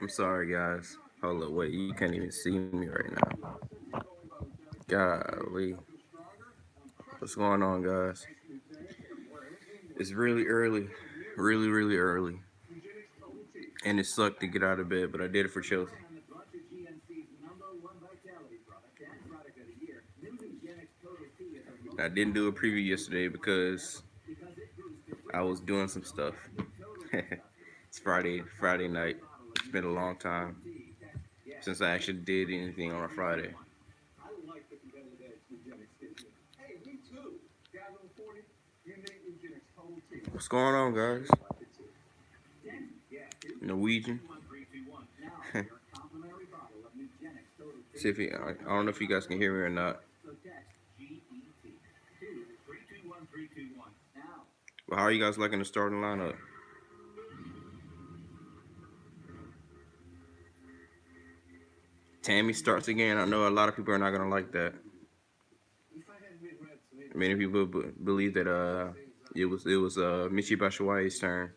I'm sorry, guys. Hold up, wait. You can't even see me right now. Golly. What's going on, guys? It's really early. Really, really early. And it sucked to get out of bed, but I did it for Chelsea. I didn't do a preview yesterday because I was doing some stuff. It's Friday night. It's been a long time since I actually did anything on a Friday. What's going on, guys? Norwegian. See if I don't know if you guys can hear me or not. But how are you guys liking the starting lineup? Tammy starts again. I know a lot of people are not gonna like that. Many people believe that it was Michy Batshuayi's turn.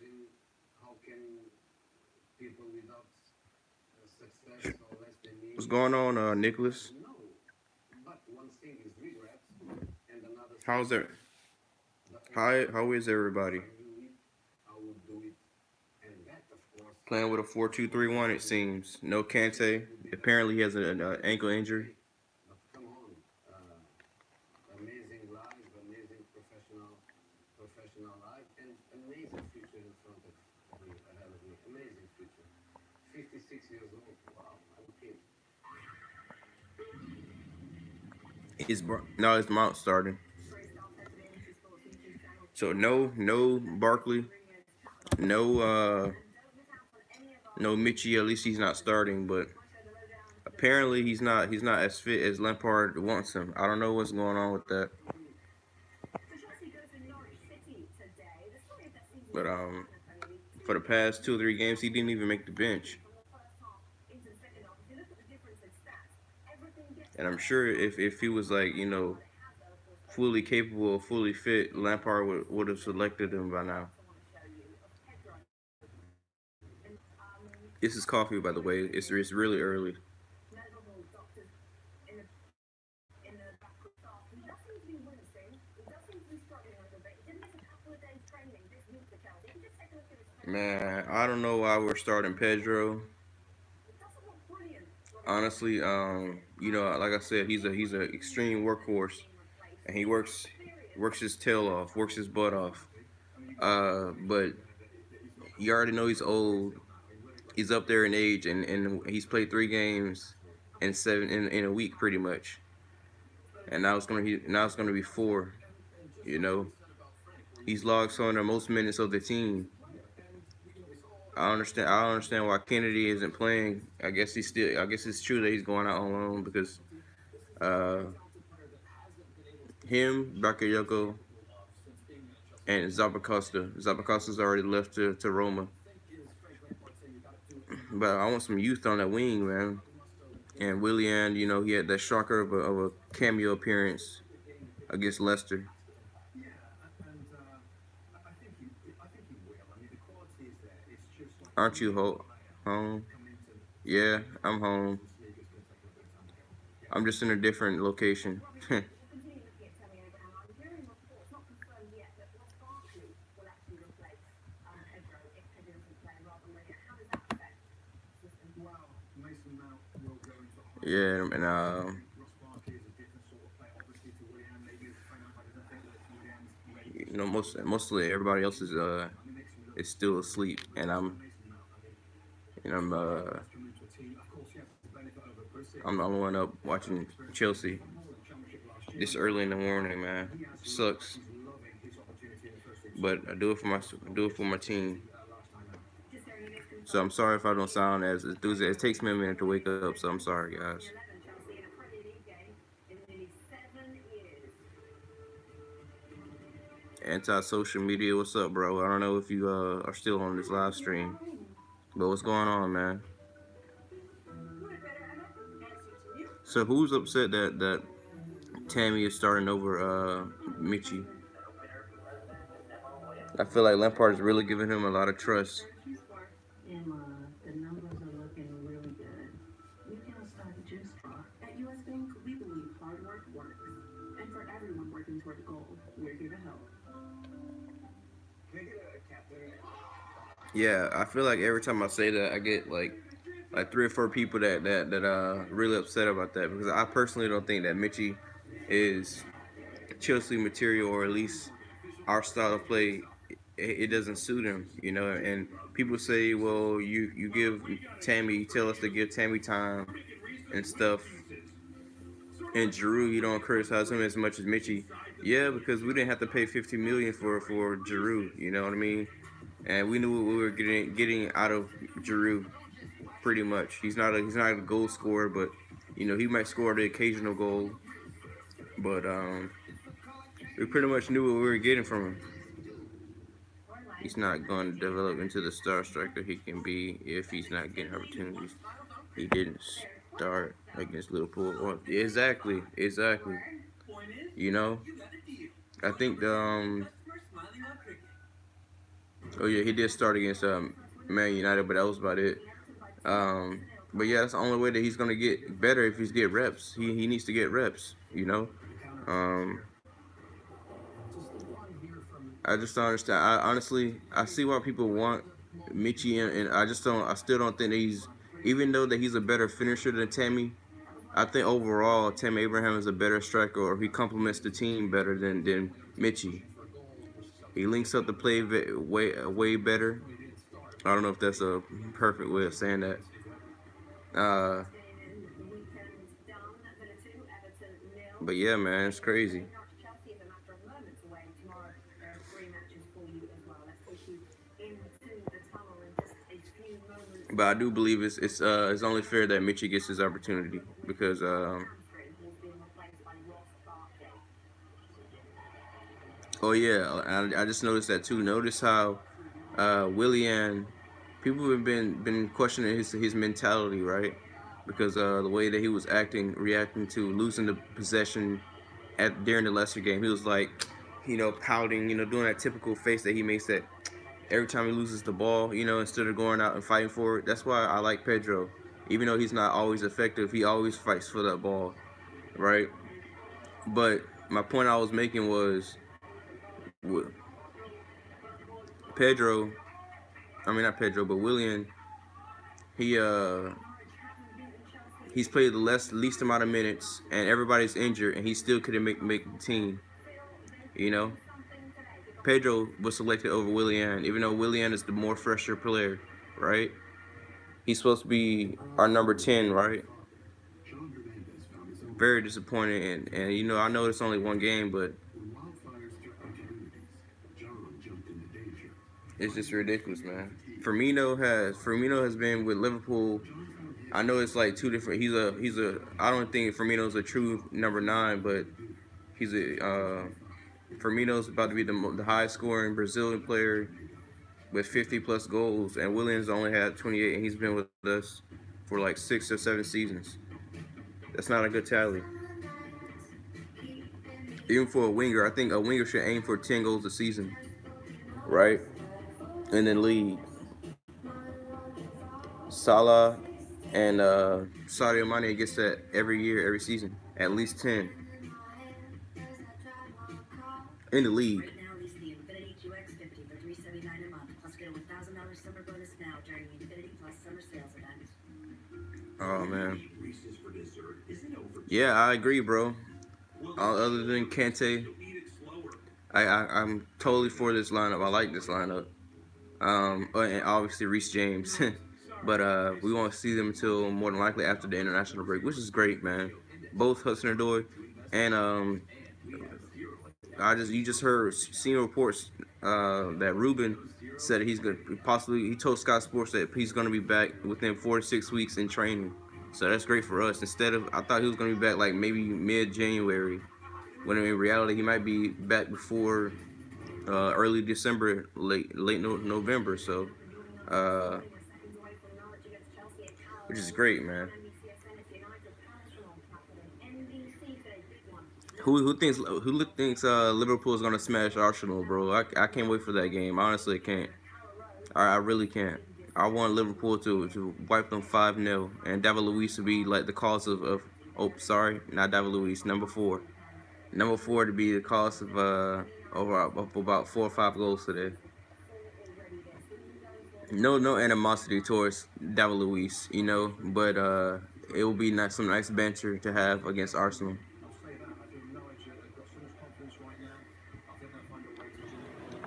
What's going on, Nicholas? How's there? How is everybody? Playing with a 4-2-3-1, it seems. No Kante. Apparently, he has an ankle injury. It's Mount starting. So no Barkley, no no Michy. At least he's not starting, but apparently he's not as fit as Lampard wants him. I don't know what's going on with that. But for the past 2 or 3 games, he didn't even make the bench. And I'm sure if he was like fully capable, fully fit, Lampard would have selected him by now. This is coffee, by the way. It's really early. Man, I don't know why we're starting Pedro. Honestly, like I said, he's a extreme workhorse, and he works his tail off, works his butt off. But you already know he's old. He's up there in age, and he's played 3 games in in a week pretty much, and now it's gonna be 4. You know, he's logged some of the most minutes of the team. I don't understand why Kennedy isn't playing. I guess he's still. I guess it's true that he's going out on loan because uh, him, Bakayoko, and Zappacosta. Zappacosta's already left to Roma, but I want some youth on that wing, man. And Willian, he had that shocker of a cameo appearance against Leicester. Aren't you home? Yeah, I'm home. I'm just in a different location. Yeah, and mostly everybody else is still asleep, and I'm the one up watching Chelsea this early in the morning, man. Sucks, but I do it for my team. So I'm sorry if I don't sound as enthusiastic. It takes me a minute to wake up, so I'm sorry, guys. Anti-social media, what's up, bro? I don't know if you are still on this live stream, but what's going on, man? So who's upset that Tammy is starting over Michy? I feel like Lampard is really giving him a lot of trust. Yeah, I feel like every time I say that, I get like 3 or 4 people that really upset about that because I personally don't think that Michy is Chelsea material, or at least our style of play. It doesn't suit him, you know. And people say, well, you give Tammy, you tell us to give Tammy time and stuff, and Giroud, you don't criticize him as much as Michy. Yeah, because we didn't have to pay 50 million for Giroud. You know what I mean? And we knew what we were getting out of Giroud pretty much. He's not a goal scorer, but he might score the occasional goal. But we pretty much knew what we were getting from him. He's not going to develop into the star striker he can be if he's not getting opportunities. He didn't start against Liverpool. Or, exactly. You know, I think oh yeah, he did start against Man United, but that was about it. But yeah, that's the only way that he's gonna get better if he's get reps. He needs to get reps. Um, I just don't understand. I see why people want Michy, and I just don't. I still don't think that even though that he's a better finisher than Tammy. I think overall Tammy Abraham is a better striker, or he complements the team better than Michy. He links up the play way better. I don't know if that's a perfect way of saying that. Uh, but yeah, man, it's crazy. But I do believe it's only fair that Michy gets his opportunity because oh yeah, I just noticed that too. Notice how Willian people have been questioning his mentality, right? Because the way that he was reacting to losing the possession at during the Leicester game, he was like, pouting, doing that typical face that he makes that every time he loses the ball, instead of going out and fighting for it. That's why I like Pedro. Even though he's not always effective, he always fights for that ball, right? But my point I was making was Pedro. I mean not Pedro, but Willian. He he's played the least amount of minutes, and everybody's injured, and he still couldn't make the team. You know, Pedro was selected over Willian, even though Willian is the more fresher player, right? He's supposed to be our number 10, right? Very disappointing, and I know it's only one game, but it's just ridiculous, man. Firmino has been with Liverpool. I know it's like two different. He's a. I don't think Firmino's a true number 9, but he's a. Firmino's about to be the highest scoring Brazilian player with 50 plus goals, and Williams only had 28, and he's been with us for like 6 or 7 seasons. That's not a good tally. Even for a winger, I think a winger should aim for 10 goals a season, right? And then lead. Salah and Sadio Mane gets that every year, every season, at least 10 in the league. Oh man. Yeah, I agree, bro. Other than Kante, I'm totally for this lineup. I like this lineup. And obviously Reece James, but we won't see them until more than likely after the international break, which is great, man. Both Hudson-Odoi and you just heard seen reports that Ruben said he's gonna possibly. He told Sky Sports that he's gonna be back within 4 to 6 weeks in training. So that's great for us. Instead of, I thought he was gonna be back like maybe mid-January, when in reality he might be back before early December, late November. So, uh, which is great, man. Who thinks Liverpool is gonna smash Arsenal, bro? I can't wait for that game. Honestly, I can't. I really can't. I want Liverpool to wipe them 5-0, and David Luiz to be like the cause of oh, sorry, not David Luiz, number 4 to be the cause of over of about 4 or 5 goals today. no animosity towards David Luiz, you know, but it will be nice, some nice banter to have against Arsenal.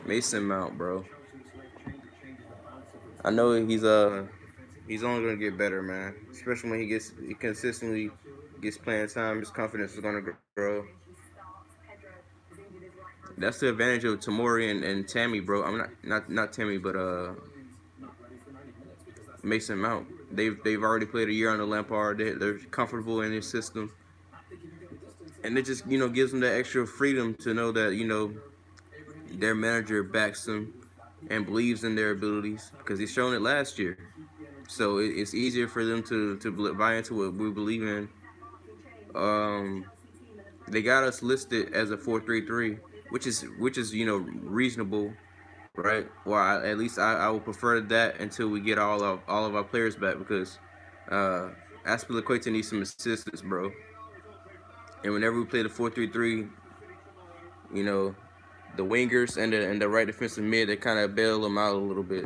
Mason Mount, bro. I know he's only gonna get better, man. Especially when he consistently gets playing time, his confidence is gonna grow. That's the advantage of Tamori and Tammy, bro. I'm not Tammy, but Mason Mount. They've already played a year under Lampard. They're comfortable in his system, and it just gives them that extra freedom to know that their manager backs them and believes in their abilities because he's shown it last year. So it's easier for them to buy into what we believe in. Um, they got us listed as a 4-3-3, which is reasonable, right? Well, at least I would prefer that until we get all of our players back because uh, Aspilicueta needs some assistance, bro. And whenever we play the 4-3-3, you know, the wingers and the right defensive mid, they kind of bail them out a little bit.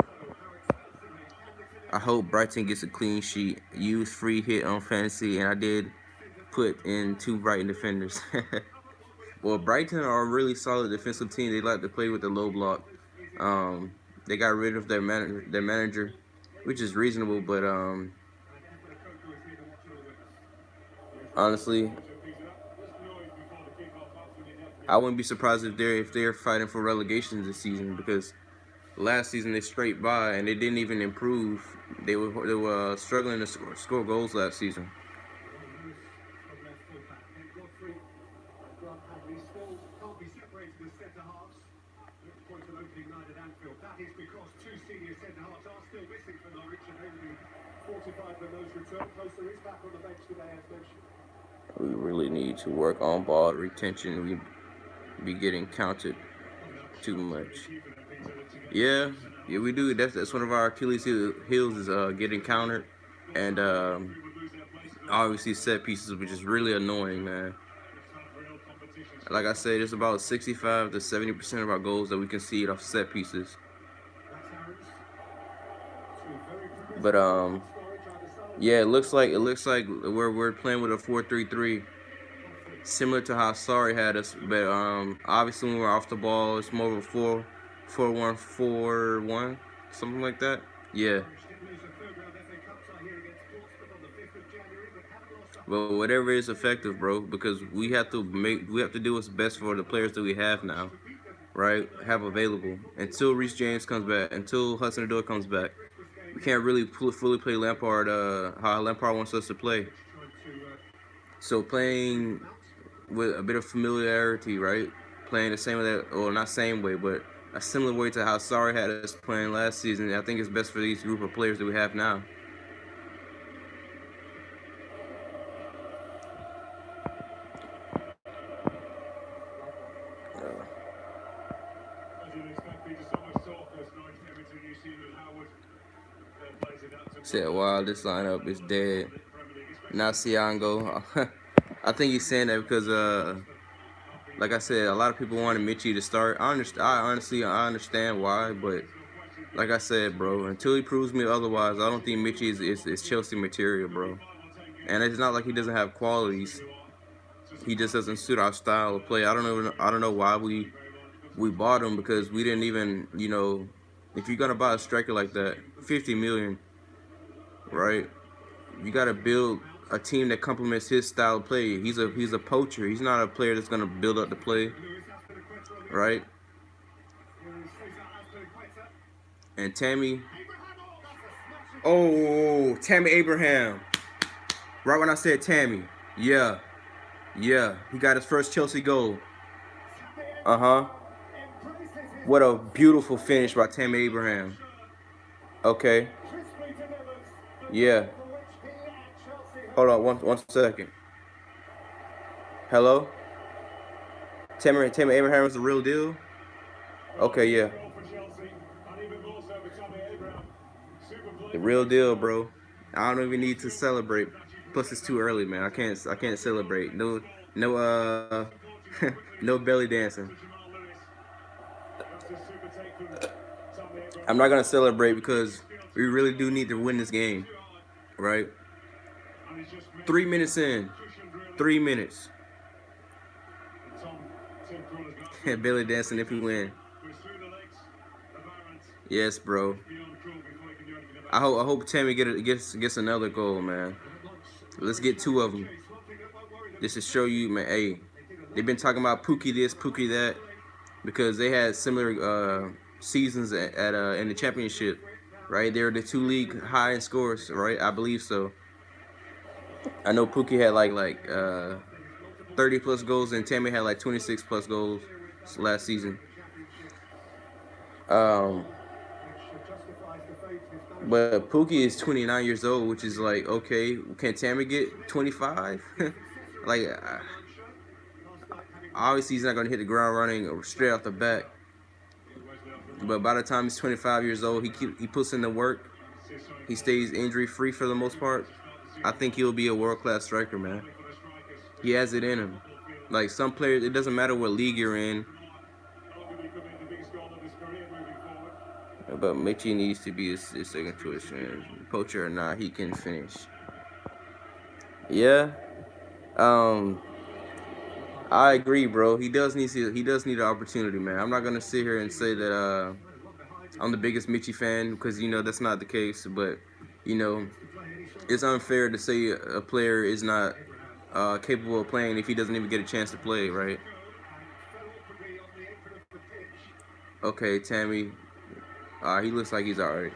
I hope Brighton gets a clean sheet. Use free hit on fantasy, and I did put in 2 Brighton defenders. Well, Brighton are a really solid defensive team. They like to play with the low block. Um, they got rid of their manager, which is reasonable. But honestly, I wouldn't be surprised if they're fighting for relegation this season because last season they scraped by and they didn't even improve. They were struggling to score goals last season. We really need to work on ball retention. We be getting counted too much. Yeah, yeah, we do. That's one of our Achilles heels is getting countered, and obviously set pieces, which is really annoying, man. Like I said, it's about 65 to 70% of our goals that we concede off set pieces. But yeah, it looks like we're playing with a 4-3-3, similar to how Sorry had us. But obviously when we're off the ball, it's more of a 4-1-4-1, something like that. Yeah. But whatever is effective, bro, because we have to do what's best for the players that we have now, right? Have available until Reece James comes back, until Hudson-Odoi comes back. We can't really fully play Lampard how Lampard wants us to play. So playing with a bit of familiarity, right? Playing the same way that, or not same way, but a similar way to how Sarri had us playing last season. I think it's best for these group of players that we have now. Said, wow, this lineup is dead. Now Siango. I think he's saying that because, like I said, a lot of people wanted Michy to start. I understand why, but like I said, bro, until he proves me otherwise, I don't think Michy is Chelsea material, bro. And it's not like he doesn't have qualities. He just doesn't suit our style of play. I don't know why we bought him because we didn't even, if you're gonna buy a striker like that, 50 million, right? You gotta build a team that complements his style of play. He's a poacher. He's not a player that's gonna build up the play, right? And Tammy, oh, Tammy Abraham. Right when I said Tammy, yeah, yeah, he got his first Chelsea goal. Uh-huh. What a beautiful finish by Tammy Abraham. Okay. Yeah. Hold on one second. Hello? Tammy Abraham is the real deal? Okay, yeah. The real deal, bro. I don't even need to celebrate. Plus it's too early, man. I can't celebrate. No no belly dancing. I'm not gonna celebrate because we really do need to win this game, right? 3 minutes in, 3 minutes. Belly dancing if we win. Yes, bro. I hope Tammy gets another goal, man. Let's get 2 of them. Just to show you, man. Hey, they've been talking about Pookie this, Pookie that, because they had similar seasons at in the championship, right? They're the 2 league high in scores, right? I believe so. I know Pookie had like 30 plus goals, and Tammy had like 26 plus goals last season. Um, but Pookie is 29 years old, which is like, okay, can Tammy get 25? Like, obviously he's not gonna hit the ground running or straight off the bat. But by the time he's 25 years old, he puts in the work. He stays injury free for the most part. I think he'll be a world class striker, man. He has it in him. Like some players, it doesn't matter what league you're in. But Michy needs to be his second choice, man. Poacher or not, he can finish. Yeah. I agree, bro. He does need the opportunity, man. I'm not gonna sit here and say that I'm the biggest Michy fan because that's not the case. But it's unfair to say a player is not capable of playing if he doesn't even get a chance to play, right? Okay, Tammy. He looks like he's alright.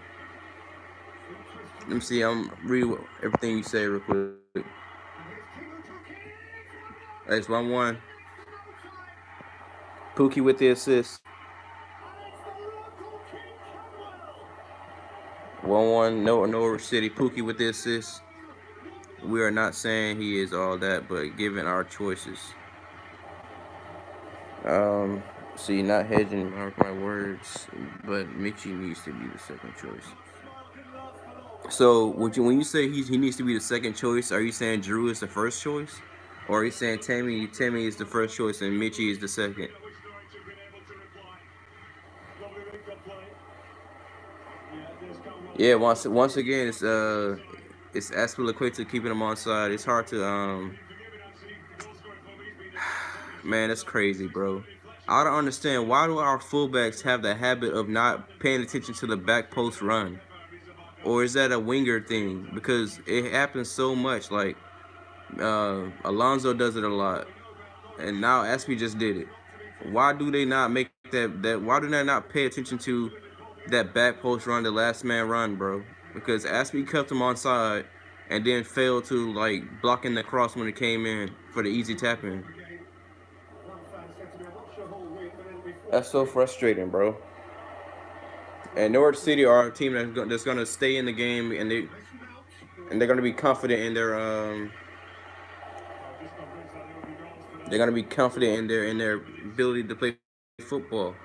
Let me see. I'm read everything you say real quick. It's 1-1. Pookie with the assist. 1-1. Norwich City. Pookie with the assist. We are not saying he is all that, but given our choices. See, not hedging, mark my words, but Michy needs to be the second choice. So, when you say he needs to be the second choice, are you saying Drew is the first choice, or are you saying Tammy is the first choice and Michy is the second? Yeah, once again, it's Aspilicueta keeping him on side. It's hard to man, that's crazy, bro. I don't understand, why do our fullbacks have the habit of not paying attention to the back post run? Or is that a winger thing? Because it happens so much. Like Alonso does it a lot, and now Aspie just did it. Why do they not make that? Why do they not pay attention to that back post run, the last man run, bro? Because Aspie kept him on side, and then failed to like blocking the cross when it came in for the easy tap in. That's so frustrating, bro. And Norwich City are a team that's gonna stay in the game, and they're gonna be confident in their they're gonna be confident in their ability to play football.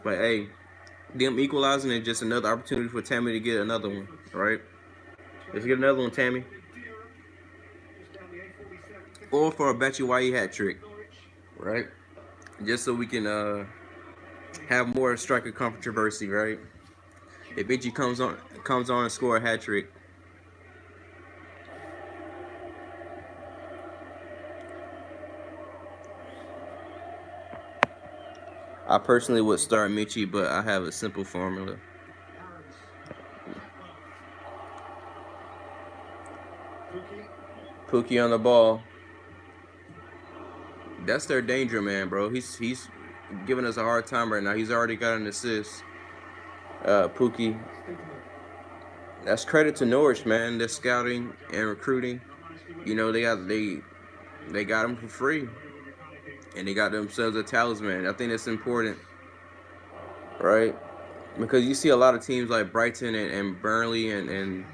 But hey, them equalizing is just another opportunity for Tammy to get another one, right? Let's get another one, Tammy. Or for a Batshuayi hat trick, right? Just so we can have more striker controversy, right? If Michy comes on and score a hat trick. I personally would start Michy, but I have a simple formula. Pookie on the ball. That's their danger man, bro. He's giving us a hard time right now. He's already got an assist. Pookie. That's credit to Norwich, man. They're scouting and recruiting. They got him for free, and they got themselves a talisman. I think that's important, right? Because you see a lot of teams like Brighton and Burnley and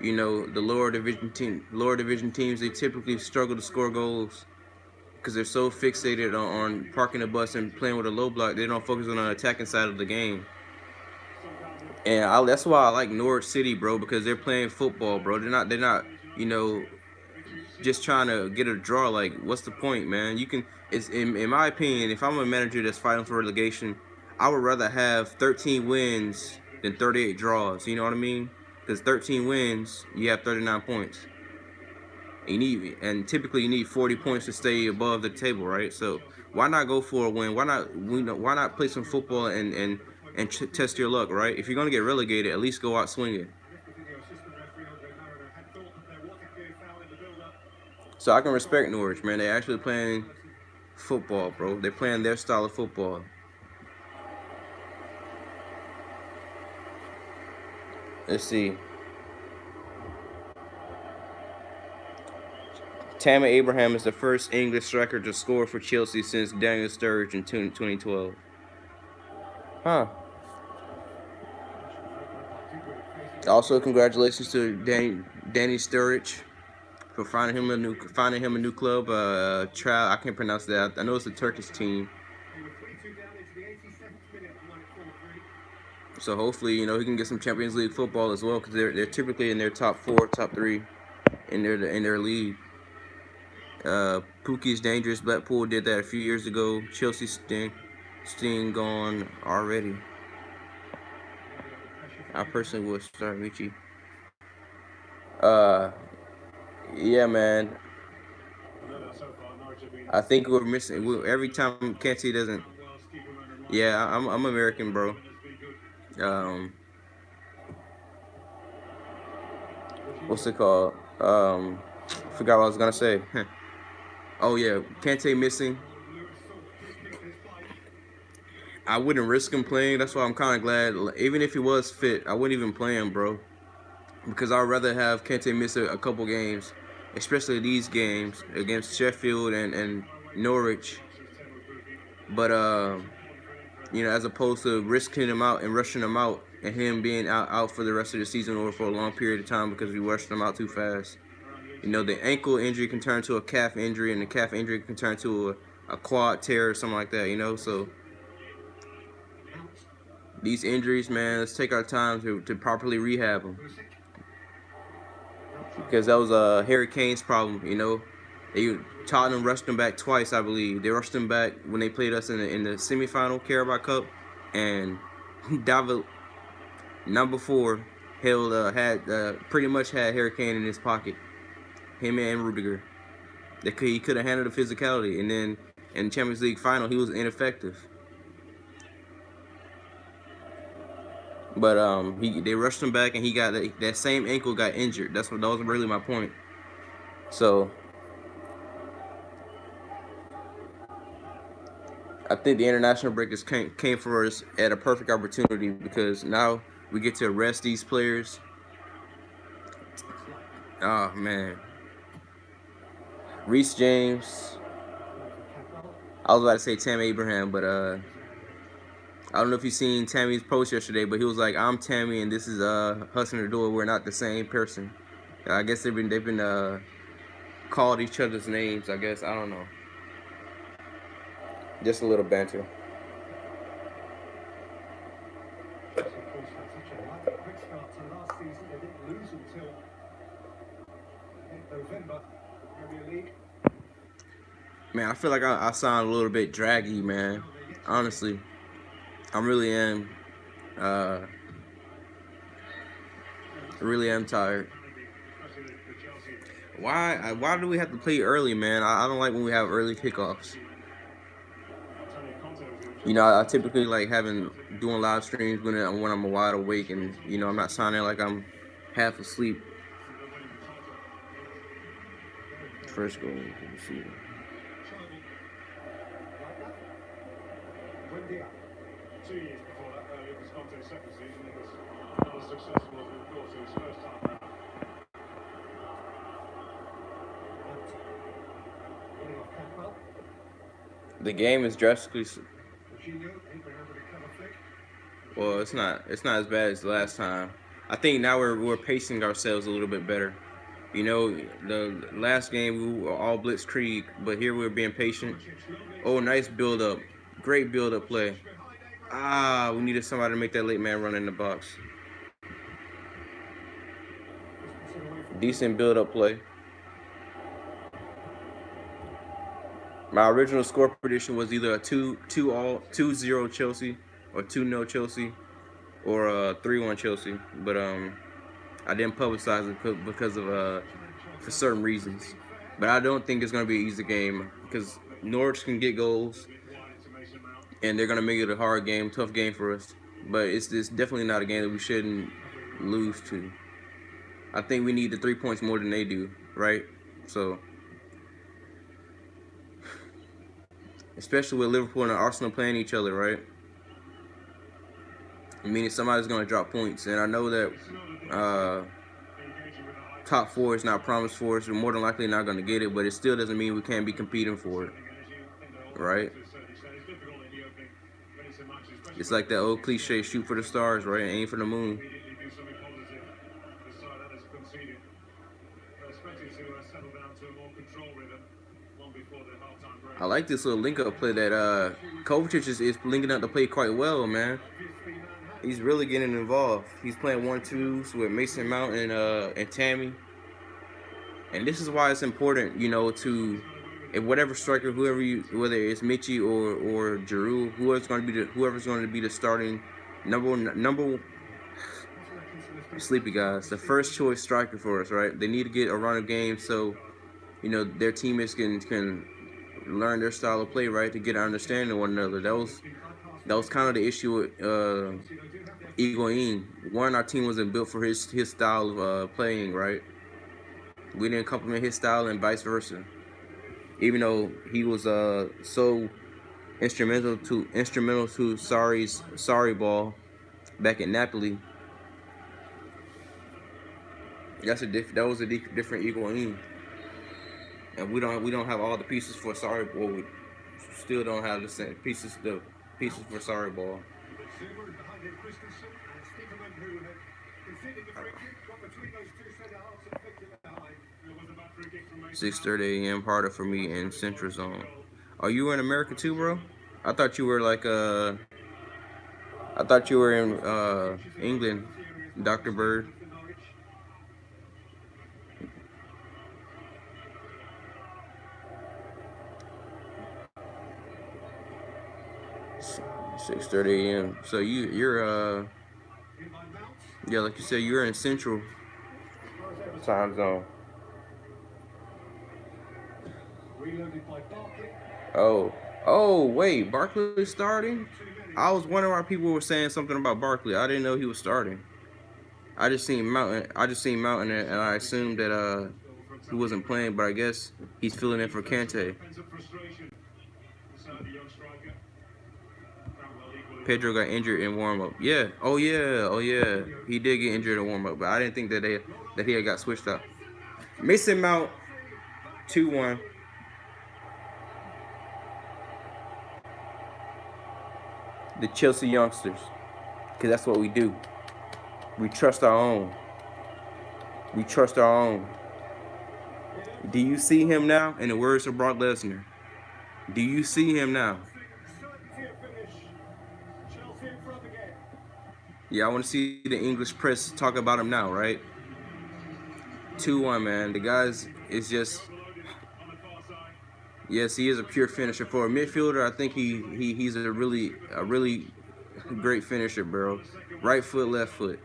the lower division teams, they typically struggle to score goals because they're so fixated on parking the bus and playing with a low block. They don't focus on the attacking side of the game. And that's why I like Norwich City, bro, because they're playing football, bro. They're not just trying to get a draw. Like, what's the point, man? You can. It's in my opinion, if I'm a manager that's fighting for relegation, I would rather have 13 wins than 38 draws. You know what I mean? Because 13 wins, you have 39 points. And typically you need 40 points to stay above the table, right? So why not go for a win? Why not play some football and test your luck, right? If you're gonna get relegated, at least go out swinging. So I can respect Norwich, man. They're actually playing football, bro. They're playing their style of football. Let's see. Tammy Abraham is the first English striker to score for Chelsea since Daniel Sturridge in 2012. Huh. Also, congratulations to Danny Sturridge for finding him a new club. I can't pronounce that. I know it's a Turkish team. So hopefully, you know, he can get some Champions League football as well, because they're typically in their top 4, top 3 in their league. Pookie's dangerous. Blackpool did that a few years ago. Chelsea Sting gone already. I personally would start Michy. Yeah, man. I think we're missing every time Kante doesn't. Yeah, I'm American, bro. What's it called? Forgot what I was gonna say. Oh yeah, Kante missing. I wouldn't risk him playing. That's why I'm kind of glad. Even if he was fit, I wouldn't even play him, bro. Because I'd rather have Kante miss a couple games, especially these games against Sheffield and Norwich. But you know, as opposed to risking him out and rushing him out, and him being out for the rest of the season or for a long period of time because we rushed him out too fast. You know, the ankle injury can turn to a calf injury, and the calf injury can turn to a quad tear or something like that, you know? So these injuries, man, let's take our time to properly rehab them. Because that was Harry Kane's problem, you know? Tottenham rushed him back twice, I believe. They rushed him back when they played us in the semifinal Carabao Cup, and David, number 4, pretty much had Harry Kane in his pocket. Him and Rudiger. He could have handled the physicality, and then in the Champions League final, he was ineffective. But they rushed him back, and he got that same ankle got injured. That was really my point. So I think the international break came for us at a perfect opportunity, because now we get to rest these players. Oh man, Reece James. I was about to say Tammy Abraham, but I don't know if you've seen Tammy's post yesterday, but he was like, "I'm Tammy, and this is Hudson Odoi. We're not the same person." I guess they've been called each other's names. I guess, I don't know. Just a little banter. Man, I feel like I sound a little bit draggy, man. Honestly, I really am. Really am tired. Why do we have to play early, man? I don't like when we have early kickoffs. You know, I typically like doing live streams when I'm wide awake, and you know, I'm not sounding like I'm half asleep. First goal, let's see. The game is drastically. Well, it's not as bad as the last time. I think now we're pacing ourselves a little bit better. You know, the last game we were all blitzkrieg, but here we're being patient. Oh, nice build up, great build up play. We needed somebody to make that late man run in the box. Decent build up play. My original score prediction was either a 2-0 Chelsea, or 2-0 Chelsea, or 3-1 Chelsea. But I didn't publicize it because of for certain reasons. But I don't think it's gonna be an easy game because Norwich can get goals, and they're gonna make it a hard game, tough game for us. But it's definitely not a game that we shouldn't lose to. I think we need the 3 points more than they do, right? So, especially with Liverpool and Arsenal playing each other, right? Meaning somebody's going to drop points. And I know that top four is not promised for us. We're more than likely not going to get it, but it still doesn't mean we can't be competing for it, right? It's like that old cliche, shoot for the stars, right? Aim for the moon. I like this little link-up play that Kovacic is linking up to play quite well, man. He's really getting involved. He's playing 1-2s with Mason Mount and Tammy. And this is why it's important, you know, to if whatever striker, whether it's Michy or Giroud, whoever's going to be the starting number sleepy guys, the first choice striker for us, right? They need to get a run of games so, you know, their teammates can learn their style of play, right, to get an understanding of one another. That was kind of the issue with Higuain. One, our team wasn't built for his style of playing, right? We didn't complement his style and vice versa. Even though he was so instrumental to Sarri's ball back at Napoli. That was a different Higuain. And we don't have all the pieces for Sarri ball. We still don't have the same pieces for Sarri ball. 6:30 a.m. harder for me in Central Zone. Are you in America too, bro? I thought you were like I thought you were in England, Dr. Bird. $6:30 a.m. So you're yeah, like you said, you're in Central time zone. Oh, wait, Barkley starting? I was wondering why people were saying something about Barkley. I didn't know he was starting. I just seen Mountain, and I assumed that he wasn't playing, but I guess he's filling in for Kante. Pedro got injured in warm-up. Yeah. Oh yeah. He did get injured in warm-up, but I didn't think that he had got switched out. Mason Mount, 2-1. The Chelsea youngsters, because that's what we do. We trust our own. Do you see him now? In the words of Brock Lesnar, do you see him now? Yeah, I want to see the English press talk about him now, right? 2-1, man. The guys is just, yes, he is a pure finisher. For a midfielder, I think he's a really great finisher, bro. Right foot, left foot.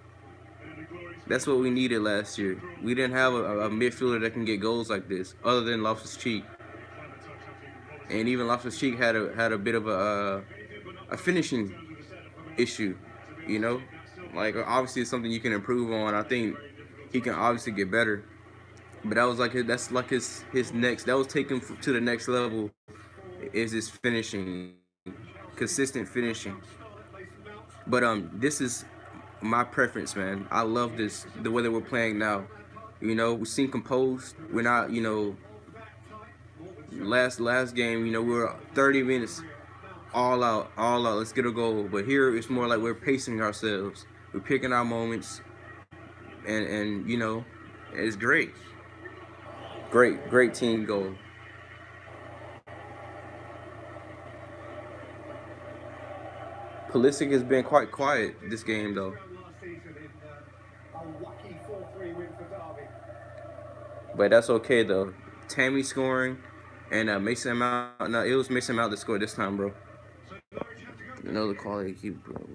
That's what we needed last year. We didn't have a midfielder that can get goals like this, other than Loftus-Cheek. And even Loftus-Cheek had a bit of a finishing issue, you know. Like, obviously it's something you can improve on. I think he can obviously get better. But that was like his next. That was taken to the next level. Is his finishing, consistent finishing. But this is my preference, man. I love the way that we're playing now. You know, we seem composed. We're not, you know. Last game, you know, we were 30 minutes, all out. Let's get a goal. But here it's more like we're pacing ourselves. We're picking our moments, and you know, it's great. Great team goal. Pulisic has been quite quiet this game, though. But that's okay, though. Tammy scoring, And Mason Mount, no, it was Mason Mount that scored this time, bro. Another quality keeper, bro.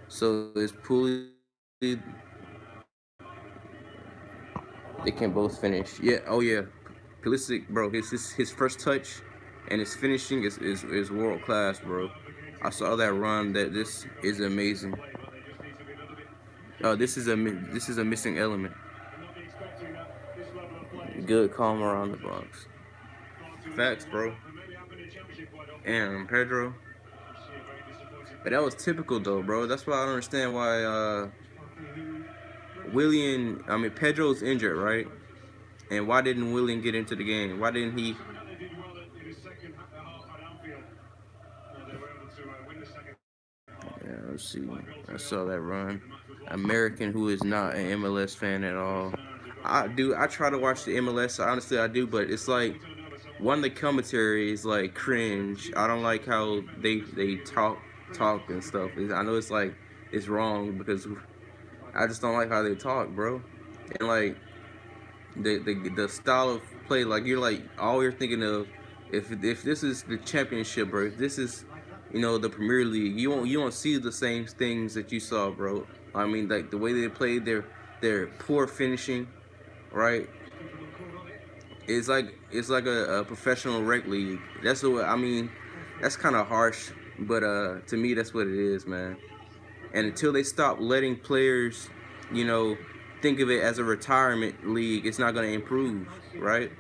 So it's Pulley. They can both finish. Yeah. Oh yeah. Pulisic, bro. His first touch and his finishing is world class, bro. I saw that run. This is amazing. This is a missing element. Good calm around the box. Facts, bro. And Pedro. But that was typical though, bro. That's why I don't understand why Pedro's injured, right? And why didn't Willian get into the game? Why didn't he? Yeah, let's see. I saw that run. American who is not an MLS fan at all. I do. I try to watch the MLS. Honestly, I do, but it's like one of the commentary is like cringe. I don't like how they talk and stuff. I know it's like it's wrong because I just don't like how they talk, bro. And like the style of play, like you're like all you're thinking of if this is the championship, bro. If this is the Premier League, you won't see the same things that you saw, bro. I mean, like the way they played, their poor finishing, right? It's like a professional rec league. That's what I mean. That's kind of harsh, but to me, that's what it is, man. And until they stop letting players, you know, think of it as a retirement league, it's not going to improve, right?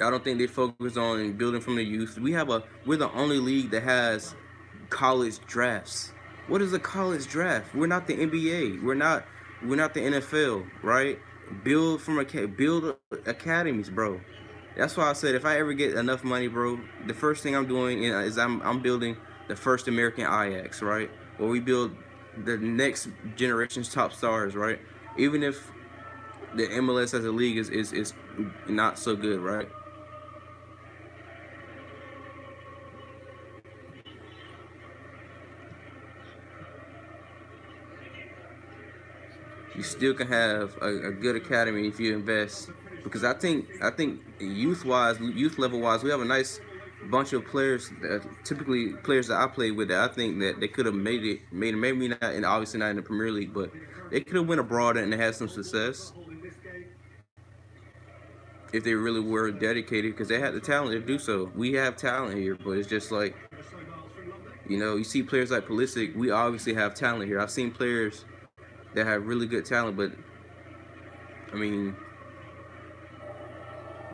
I don't think they focus on building from the youth. We're the only league that has college drafts. What is a college draft? We're not the NBA. We're not the NFL, right? Build academies, bro. That's why I said if I ever get enough money, bro, the first thing I'm doing is I'm building the first American Ajax, right? Where we build the next generation's top stars, right? Even if the MLS as a league is not so good, right? You still can have a good academy if you invest. Because I think youth level wise, we have a nice bunch of players, typically players that I played with. That I think that they could have made it, maybe not, and obviously not in the Premier League, but they could have went abroad and had some success if they really were dedicated. Because they had the talent to do so. We have talent here, but it's just like you see players like Pulisic. We obviously have talent here. I've seen players that have really good talent, but I mean,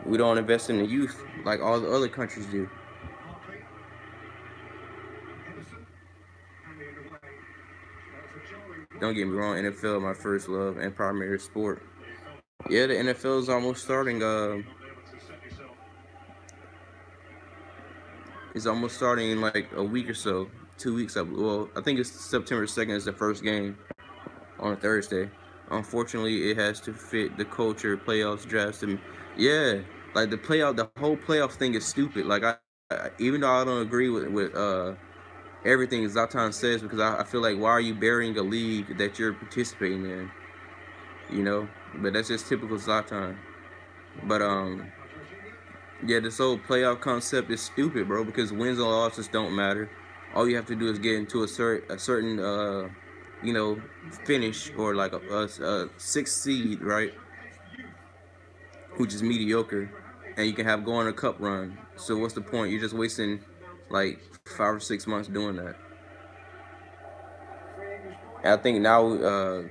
we don't invest in the youth like all the other countries do. Don't get me wrong, NFL my first love and primary sport. Yeah, the NFL is almost starting. It's almost starting in like a week or so, 2 weeks. Well, I think it's September 2nd is the first game on a Thursday. Unfortunately, it has to fit the culture, playoffs, drafts, and yeah, like the whole playoff thing is stupid. Like even though I don't agree with everything Zlatan says, because I feel like why are you burying a league that you're participating in? But that's just typical Zlatan. But yeah, this whole playoff concept is stupid, bro. Because wins or losses don't matter. All you have to do is get into a certain you know finish or like a sixth seed, right? Which is mediocre, and you can have go on a cup run. So what's the point? You're just wasting like 5 or 6 months doing that. And I think now,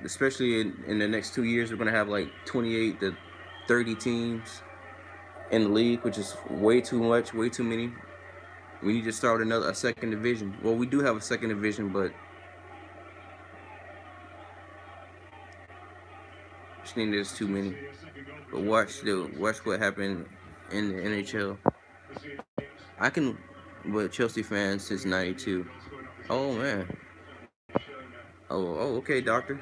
especially in the next 2 years, we're gonna have like 28 to 30 teams in the league, which is way too much, way too many. We need to start a second division. Well, we do have a second division, but I just think there's too many. But watch what happened in the NHL. I can, but Chelsea fans since '92. Oh man. Oh, okay, doctor.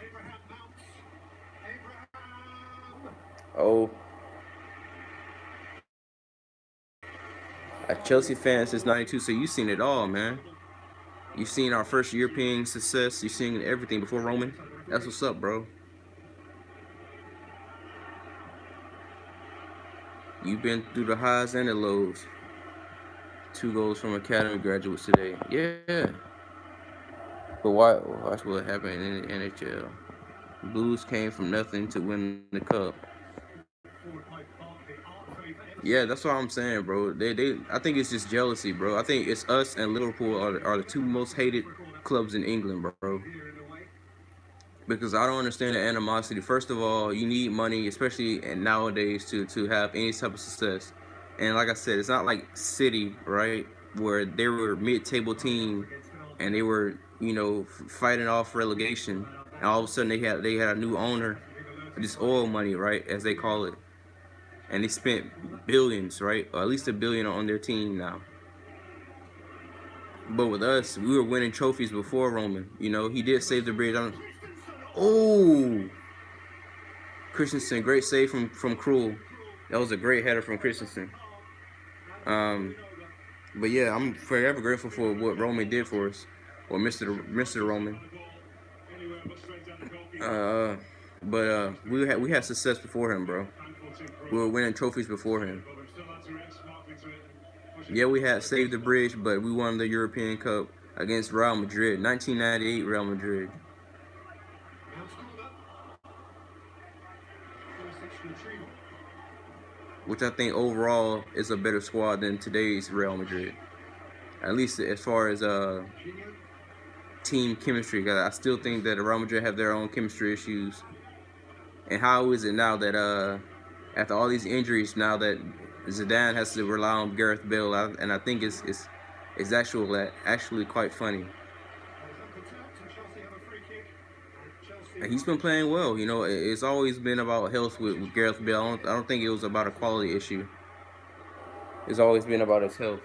Oh, a Chelsea fan since '92. So you've seen it all, man. You've seen our first European success. You've seen everything before Roman. That's what's up, bro. You've been through the highs and the lows. 2 goals from academy graduates today. Yeah, but watch what happened in the NHL. Blues came from nothing to win the cup. Yeah, that's what I'm saying, bro. I think it's just jealousy, bro. I think it's us and Liverpool are the two most hated clubs in England, bro. Because I don't understand the animosity. First of all, you need money, especially nowadays, to have any type of success. And like I said, it's not like City, right, where they were mid-table team and they were, fighting off relegation, and all of a sudden they had a new owner, this oil money, right, as they call it, and they spent billions, right, or at least a billion on their team now. But with us, we were winning trophies before Roman. He did save the bridge. Oh, Christensen, great save from Krul. That was a great header from Christensen. Um, but yeah, I'm forever grateful for what Roman did for us, or Mr. Roman. Uh, but we had success before him, bro. We were winning trophies before him. Yeah, we had saved the bridge, but we won the European Cup against Real Madrid, 1998 Real Madrid, which I think overall is a better squad than today's Real Madrid. At least as far as team chemistry, because I still think that Real Madrid have their own chemistry issues. And how is it now that after all these injuries, now that Zidane has to rely on Gareth Bale, and I think it's actually quite funny. And he's been playing well. It's always been about health with Gareth Bale. I don't think it was about a quality issue. It's always been about his health.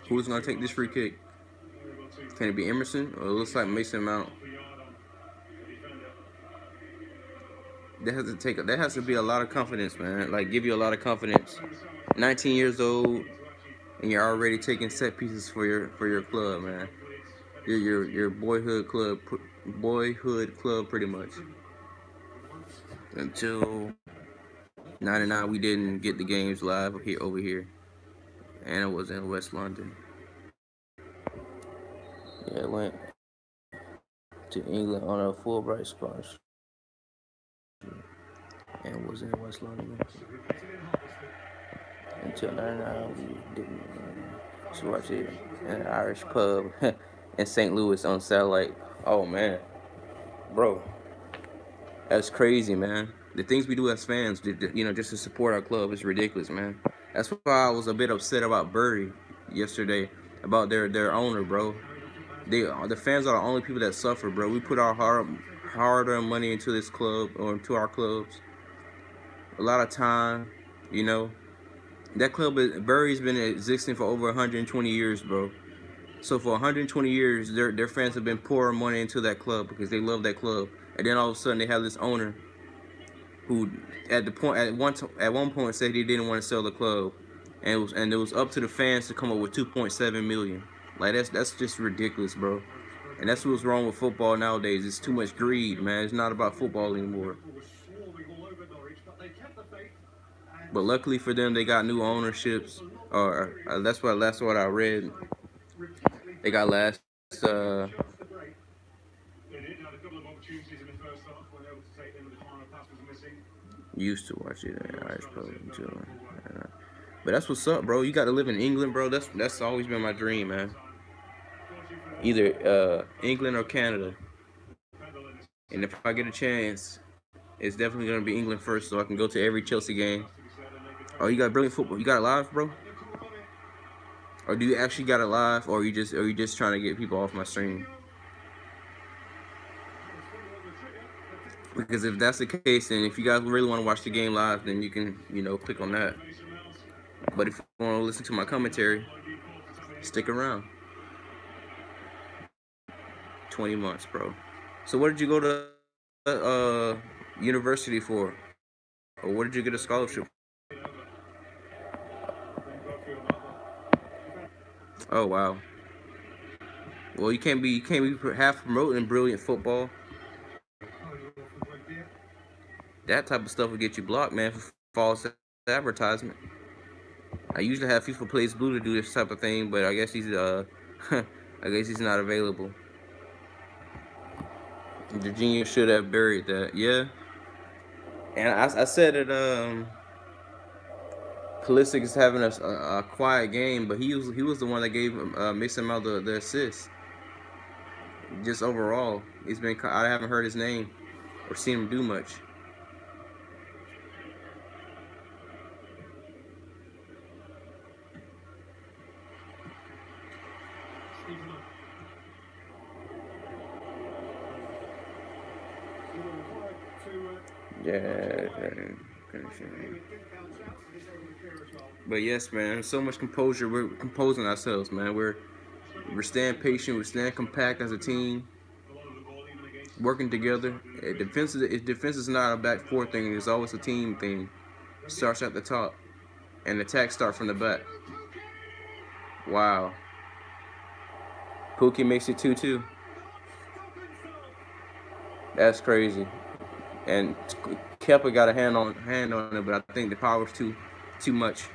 Who's gonna take this free kick? Can it be Emerson, or it looks like Mason Mount? That has to be a lot of confidence, man. Like, give you a lot of confidence. 19 years old, and you're already taking set pieces for your club, man. Your boyhood club, pretty much. Until '99, we didn't get the games live over here, and it was in West London. Yeah, I went to England on a Fulbright scholarship, and was in West London until '99. We didn't watch it in an Irish pub in St. Louis on satellite. Oh man, bro, that's crazy, man. The things we do as fans, just to support our club, is ridiculous, man. That's why I was a bit upset about Bury yesterday, about their owner, bro. The fans are the only people that suffer, bro. We put our hard-earned money into this club, or into our clubs. A lot of time, you know. That club, Bury's been existing for over 120 years, bro. So for 120 years, their fans have been pouring money into that club because they love that club. And then all of a sudden, they have this owner who, at one point, said he didn't want to sell the club, and it was up to the fans to come up with 2.7 million. Like, that's just ridiculous, bro. And that's what's wrong with football nowadays. It's too much greed, man. It's not about football anymore. But luckily for them, they got new ownerships. Or that's what I read. They got last. Used to watch it in Irish pub too. But that's what's up, bro. You got to live in England, bro. That's always been my dream, man. Either England or Canada. And if I get a chance, it's definitely gonna be England first, so I can go to every Chelsea game. Oh, you got brilliant football. You got it live, bro? Or do you actually got it live, or you just trying to get people off my stream? Because if that's the case, then if you guys really want to watch the game live, then you can, click on that. But if you want to listen to my commentary, stick around. 20 months, bro. So what did you go to university for? Or what did you get a scholarship for? Oh wow. Well, you can't be half promoting brilliant football. That type of stuff will get you blocked, man, for false advertisement. I usually have FIFA Plays Blue to do this type of thing, but I guess he's I guess he's not available. Virginia should have buried that. Yeah, and I said that Pulisic is having a quiet game, but he was the one that gave Mason Mount the assist. Just overall, I haven't heard his name or seen him do much. Yeah. But yes, man, so much composure. We're composing ourselves, man. We're staying patient. We're staying compact as a team, working together. Defense is not a back four thing. It's always a team thing. It starts at the top, and attacks start from the back. Wow. Pookie makes it 2-2. That's crazy. And Kepa got a hand on it, but I think the power's too much.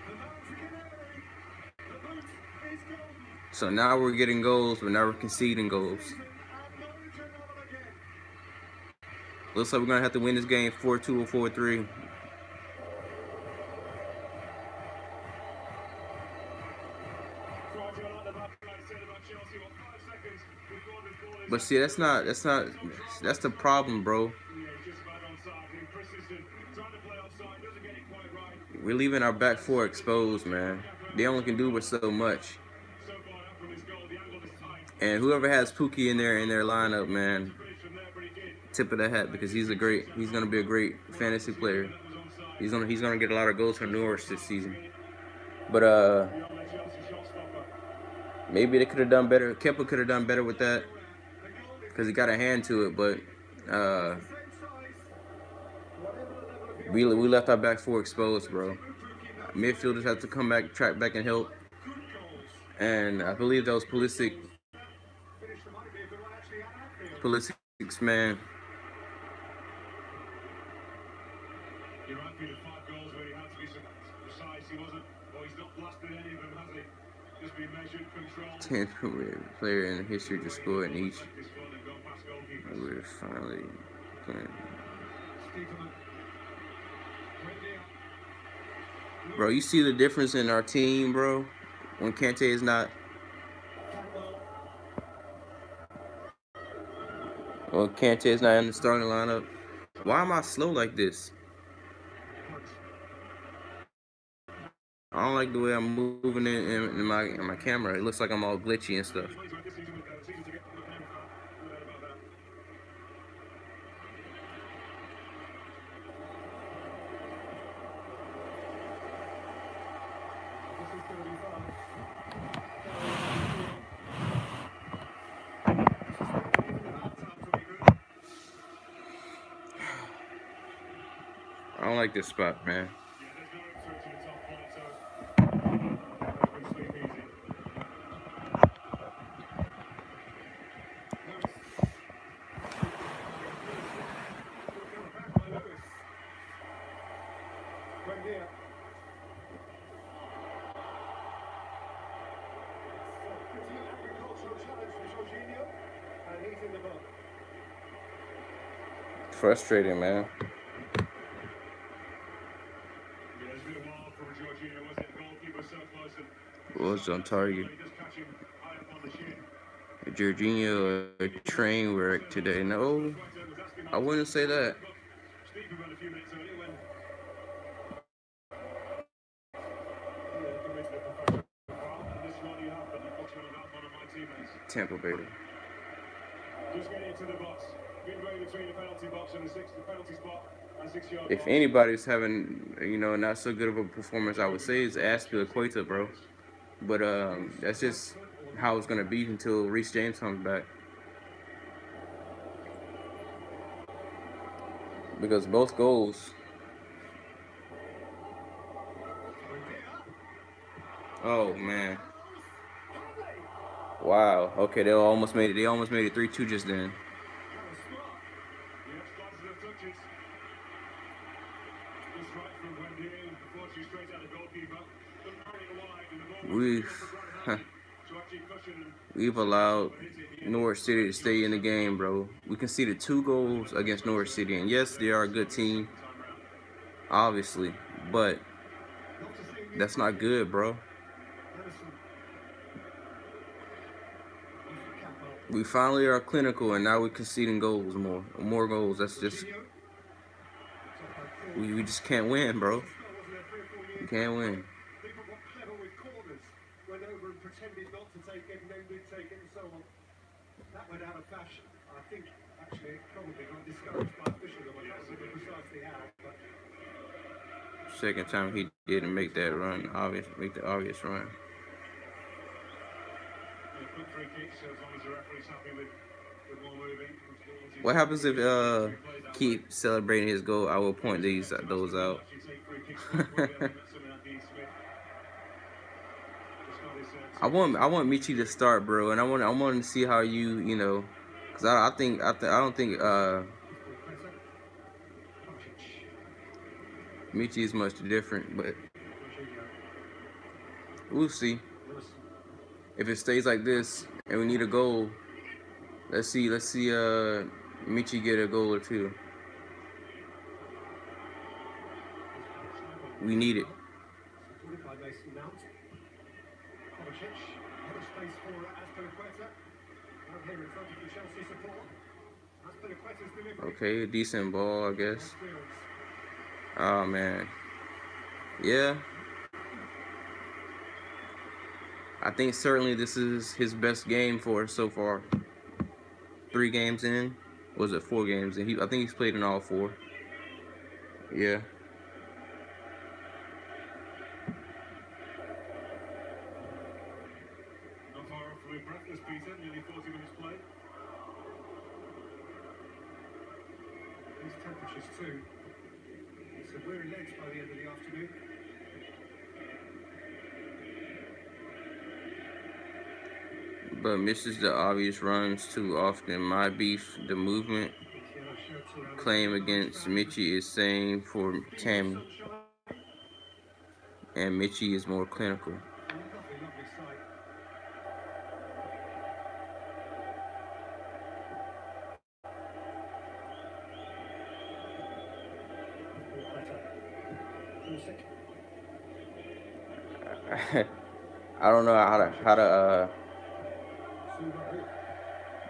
So now we're getting goals, but now we're conceding goals. Looks like we're gonna have to win this game 4-2 or 4-3. But see, that's the problem, bro. We're leaving our back four exposed, man. They only can do but so much. And whoever has Pookie in their lineup, man, tip of the hat, because he's gonna be a great fantasy player. He's gonna get a lot of goals for Norwich this season. But maybe they could have done better. Kepa could have done better with that because he got a hand to it. But we left our back four exposed, bro. Midfielders have to come back, track back, and help. And I believe that was Pulisic's man. Tenth player in history to score in each. We're finally playing. Bro, you see the difference in our team, bro? When Kante is not. When Kante is not in the starting lineup. Why am I slow like this? I don't like the way I'm moving in my camera. It looks like I'm all glitchy and stuff. I don't like this spot, man. Frustrating, man. Was on target. Jorginho a train wreck today. No, I wouldn't say that. Tampa Bay. If anybody's having, not so good of a performance, I would say is Aspilicueta, bro. But that's just how it's gonna be until Reece James comes back. Because both goals. Oh man. Wow. Okay, they almost made it. They almost made it 3-2 just then. We've we've allowed Norwich City to stay in the game, bro. We conceded 2 goals against Norwich City, and yes, they are a good team, obviously, but that's not good, bro. We finally are clinical, and now we're conceding goals, more goals. That's just we just can't win, bro. We can't win. That went out of fashion. I think actually it probably got discouraged by officials. I don't know precisely how, but Second time he didn't make that run, make the obvious run. What happens if keep celebrating his goal? I will point those out. I want Michy to start, bro, and I want to see how you know, cause I don't think Michy is much different, but we'll see. If it stays like this and we need a goal, let's see Michy get a goal or two. We need it. Kovacic, a space for here in front of the Chelsea support. Okay, decent ball, I guess. Oh man, yeah. I think certainly this is his best game for us so far. 3 games in, was it 4 games? And I think he's played in all 4. Yeah. Not far off from breathless, Peter. Nearly 40 minutes play. These temperatures too. So weary legs by the end of the afternoon. But misses the obvious runs too often. My beef, the movement claim against Michy is same for Tammy. And Michy is more clinical. I don't know how to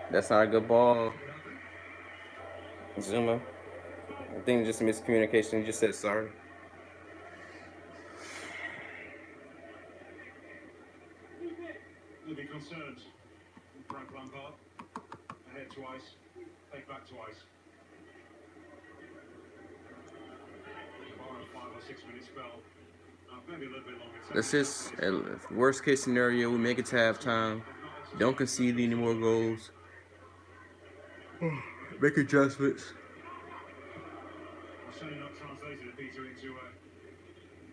that's not a good ball. Zuma. I think just miscommunication. He just said sorry. You'll be concerned. Frank Lampard. Ahead twice. Take back twice. 5 or 6 minute spell. Maybe a little bit longer. That's just worst case scenario. We make it to halftime. Don't concede any more goals. Make adjustments. Certainly not translated a Peter into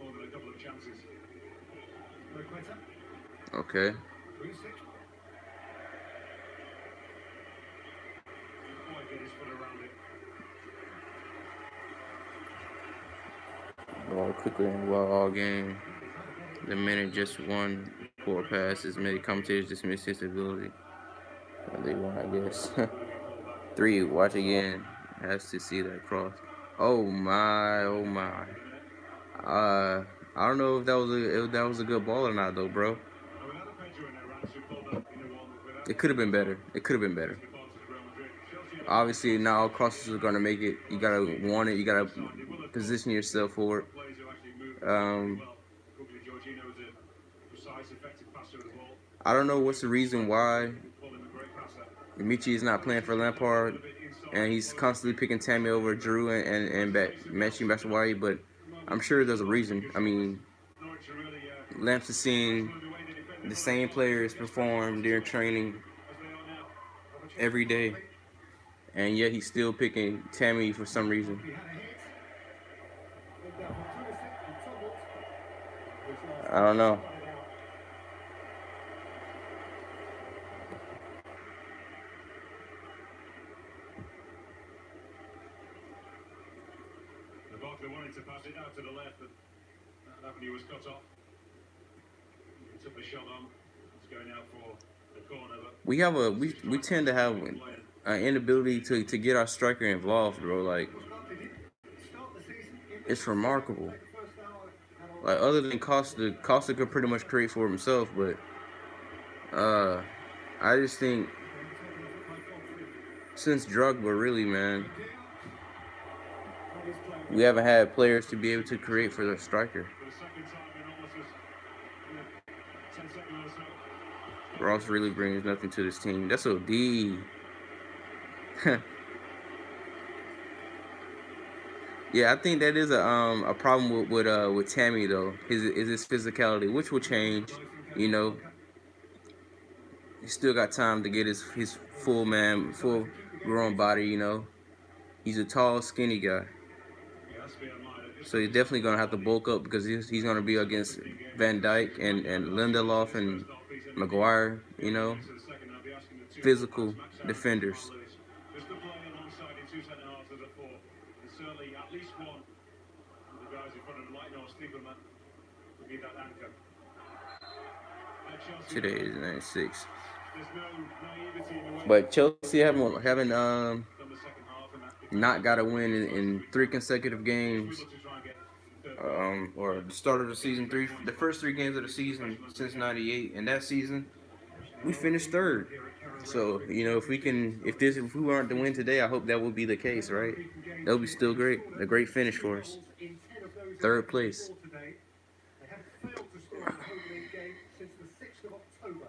more than a couple of chances. Okay. Ball quickly and well all game. The minute just one poor pass is made. Commentators dismiss his ability. They won, I guess. 3. Watch again. Has to see that cross. Oh my! Oh my! I don't know if that was a good ball or not, though, bro. It could have been better. It could have been better. Obviously, not all crosses are gonna make it. You gotta want it. You gotta position yourself for it. I don't know what's the reason why Michy is not playing for Lampard, and he's constantly picking Tammy over Drew and Messi Batshuayi, but I'm sure there's a reason. I mean, Lamps is seeing the same players perform during training every day, and yet he's still picking Tammy for some reason. I don't know. they wanted to pass it out to the left, but that avenue was cut off. He took the shot on. It's going out for the corner. We tend to have an inability to get our striker involved, bro. Like, it's remarkable. Like, other than Costa could pretty much create for himself, but I just think since Drogba, really, man, we haven't had players to be able to create for the striker. Ross really brings nothing to this team. That's OD. Yeah, I think that is a problem with Tammy though. His physicality, which will change. You know, he still got time to get his full grown body. You know, he's a tall, skinny guy, so he's definitely gonna have to bulk up because he's gonna be against Van Dijk and Lindelof and Maguire. You know, physical defenders. Certainly at least one of the guys in front of him, like Stieperman, to be that anchor. Today is 96. But Chelsea haven't not got a win in 3 consecutive games. Or the start of the season, the first 3 games of the season since '98, and that season we finished 3rd. So, you know, if we weren't to win today, I hope that would be the case, right? That would be still great. A great finish for us. 3rd place. They have failed to score in the home league game since the 6th of October.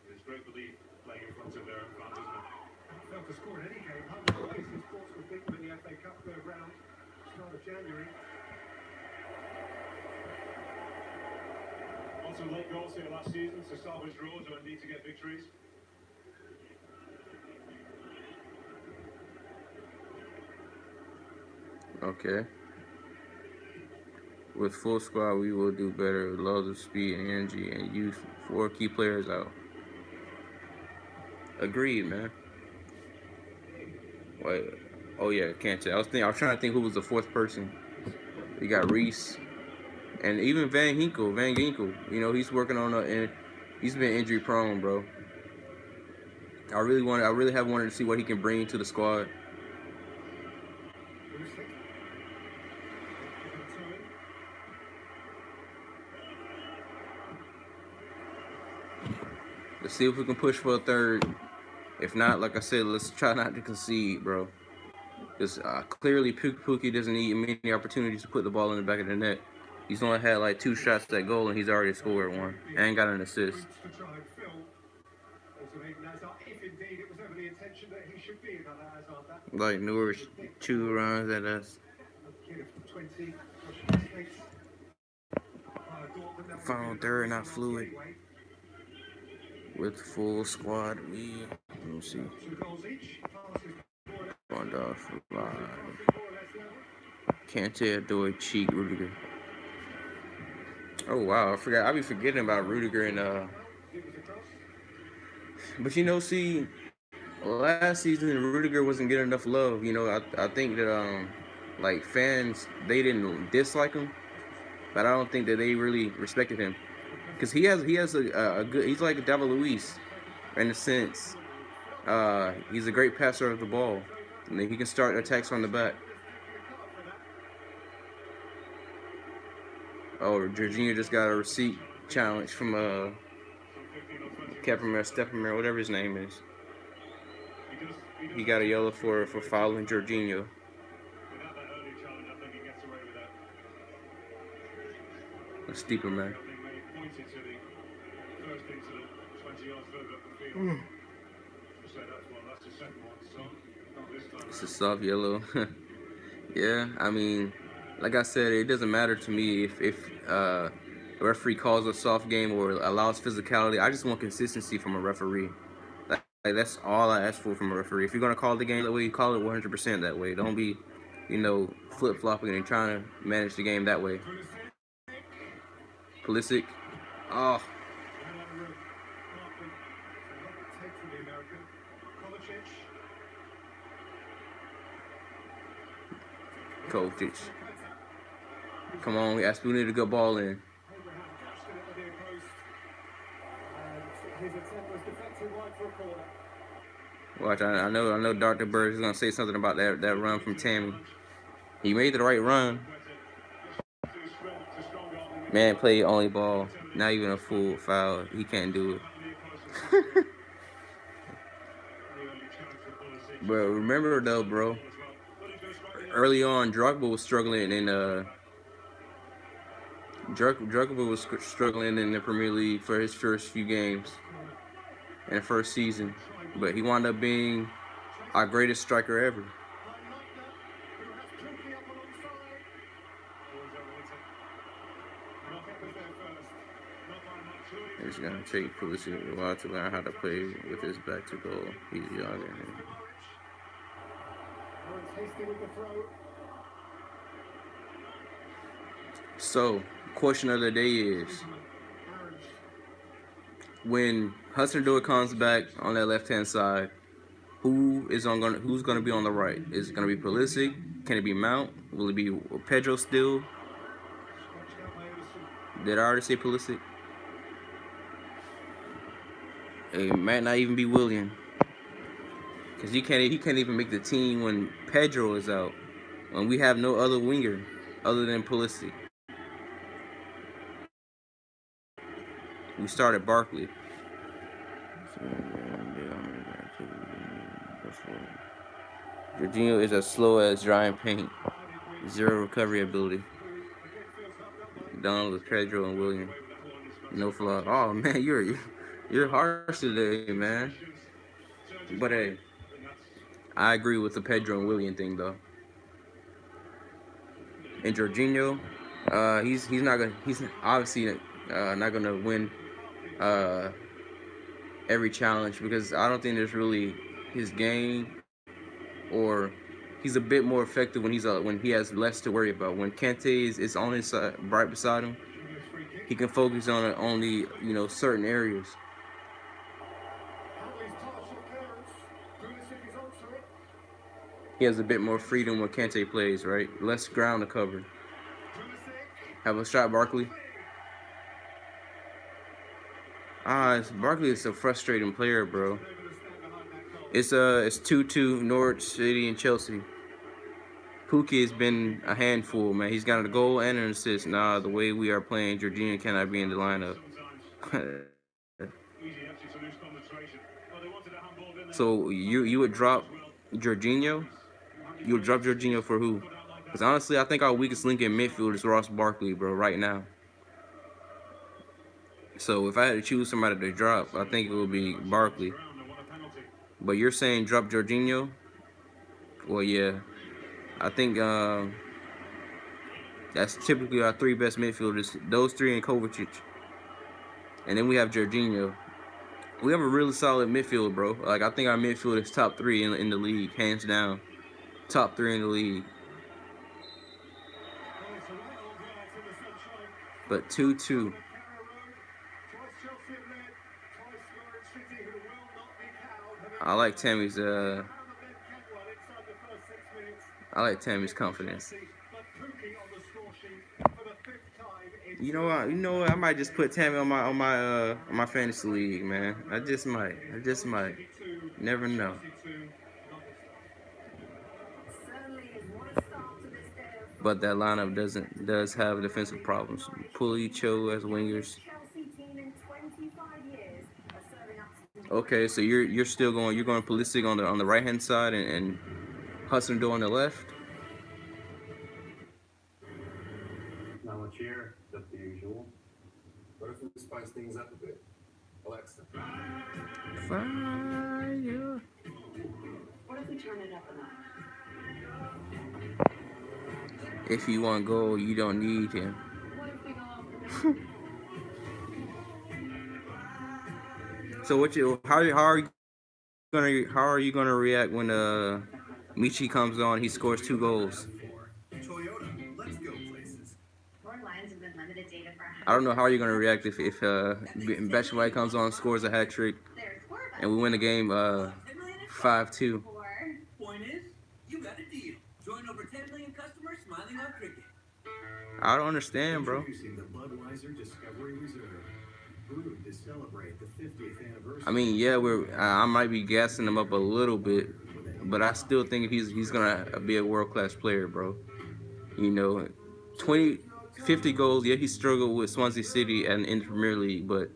It's great for the playing in front of their own fans, isn't it? Failed to score in any game. Home away since Ports were beaten in the FA Cup 3rd round, start of January. Lots of late goals here last season to salvage draws or need to get victories. Okay. With full squad, we will do better with loads of speed and energy and youth. 4 key players out. Agreed, man. Wait. Oh yeah, Kante. I was trying to think who was the 4th person. You got Reese, and even Van Ginkel. You know, he's working on and he's been injury prone, bro. I really have wanted to see what he can bring to the squad. Let's see if we can push for a 3rd. If not, like I said, let's try not to concede, bro. Because clearly Pookie doesn't need many opportunities to put the ball in the back of the net. He's only had like 2 shots at goal, and he's already scored 1 and got an assist. Like Norwich 2 runs at us. Final 3rd, not fluid. With full squad, let me see. Off live. Kante, Adoy, Cheek, Rudiger. Oh wow, I forgot. I be forgetting about Rudiger and But you know, see, last season Rudiger wasn't getting enough love. You know, I think that like fans, they didn't dislike him, but I don't think that they really respected him because he has a good. He's like David Luiz in a sense. He's a great passer of the ball, and then he can start attacks from the back. Oh, Jorginho just got a receipt challenge from Steppenmere, whatever his name is. He got a yellow for fouling Jorginho. A steeper man. It's a soft yellow. Yeah, I mean, like I said, it doesn't matter to me if a referee calls a soft game or allows physicality. I just want consistency from a referee. Like that's all I ask for from a referee. If you're gonna call the game that way, you call it 100% that way. Don't be, you know, flip flopping and trying to manage the game that way. Pulisic, oh. Kovacic. Come on, we need a good ball in. Abraham dashed it at the near post. And his attempt was deflected wide for a corner. Watch, I know Dr. Bird is gonna say something about that run from Tammy. He made the right run. Man played only ball, not even a full foul. He can't do it. But remember though, bro, early on, Drogba was struggling in the Premier League for his first few games in the first season, but he wound up being our greatest striker ever. He's gonna take Pulisic a while to learn how to play with his back to goal. He's young and so, question of the day is, when Hudson-Odoi comes back on that left-hand side, who's gonna be on the right? Is it gonna be Pulisic? Can it be Mount? Will it be Pedro still? Did I already say Pulisic? It might not even be William, because he can't even make the team when Pedro is out, when we have no other winger other than Pulisic. We started Barkley. Jorginho is as slow as drying paint. Zero recovery ability. Done with Pedro and William. No flaw. Oh man, you're harsh today, man. But hey, I agree with the Pedro and William thing though. And Jorginho, he's obviously not gonna win every challenge, because I don't think there's really his game, or he's a bit more effective when he has less to worry about. When Kante is on his side, right beside him, he can focus on only certain areas. He has a bit more freedom when Kante plays, right? Less ground to cover. Have a shot, Barkley. Barkley is a frustrating player, bro. It's 2-2 Norwich City and Chelsea. Pookie has been a handful, man. He's got a goal and an assist. Nah, the way we are playing, Jorginho cannot be in the lineup. So you would drop Jorginho? You would drop Jorginho for who? Because honestly, I think our weakest link in midfield is Ross Barkley, bro, right now. So if I had to choose somebody to drop, I think it would be Barkley. But you're saying drop Jorginho? Well, yeah. I think that's typically our three best midfielders. Those three and Kovacic. And then we have Jorginho. We have a really solid midfield, bro. Like, I think our midfield is top three in the league, hands down. Top three in the league. But 2-2. I like Tammy's confidence. You know what? I might just put Tammy on my fantasy league, man. I just might. Never know. But that lineup does have defensive problems. Pulley, Cho as wingers. Okay, so you're going Pulisic on the right hand side and Hudson-Odoi on the left. Not much here, except the usual. What if we spice things up a bit? Alexa. Fire. What if we turn it up a notch? If you want goal, you don't need him. What if we go off the So how are you gonna react when Michy comes on? He scores 2 goals. Toyota, let's go places. I don't know how you're gonna react if Batshuayi comes on, scores a hat trick, and we win the game 5-2. Point is, you got a deal. Join over 10 million customers I don't understand, bro. Introducing the Budweiser Discovery Reserve, brewed to celebrate the 50th I anniversary mean, of yeah, Budweiser. I might be gassing him up a little bit, but I still think he's gonna be a world class player, bro. You know, 20, 50 goals. Yeah, he struggled with Swansea City and in the Premier League, but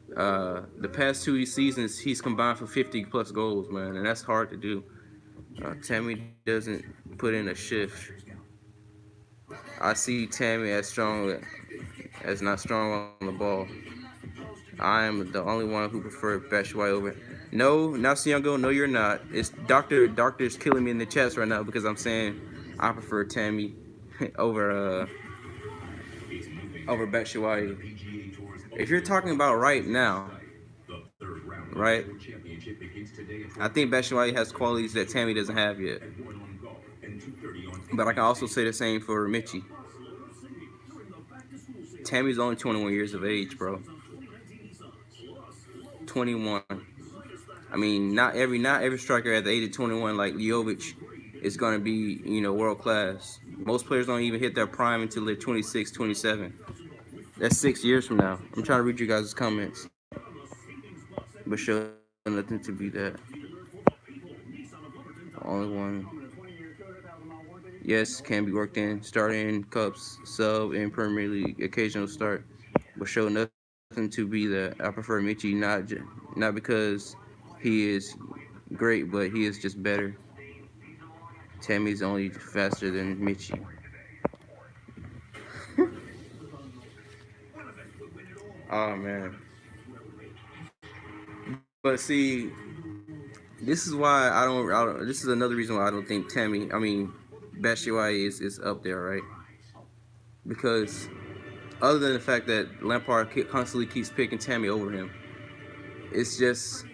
the past 2 seasons he's combined for 50 plus goals, man, and that's hard to do. Tammy doesn't put in a shift. I see Tammy as not strong on the ball. I am the only one who prefer Batshuayi over. No, Nasiango, no, you're not. It's Doctor's killing me in the chest right now because I'm saying I prefer Tammy over over Batshuayi. If you're talking about right now, right, I think Batshuayi has qualities that Tammy doesn't have yet. But I can also say the same for Michy. Tammy's only 21 years of age, bro. 21. I mean, not every striker at the age of 21 like Jovic is going to be, world class. Most players don't even hit their prime until they're 26, 27. That's 6 years from now. I'm trying to read you guys' comments, but show nothing to be that. Only one. Yes, can be worked in. Start in cups, sub in Premier League, occasional start, but show nothing to be that. I prefer Michy not because he is great, but he is just better. Tammy's only faster than Michy. Oh man. But see, this is why I don't. This is another reason why I don't think Batshuayi is up there, right? Because other than the fact that Lampard constantly keeps picking Tammy over him, it's just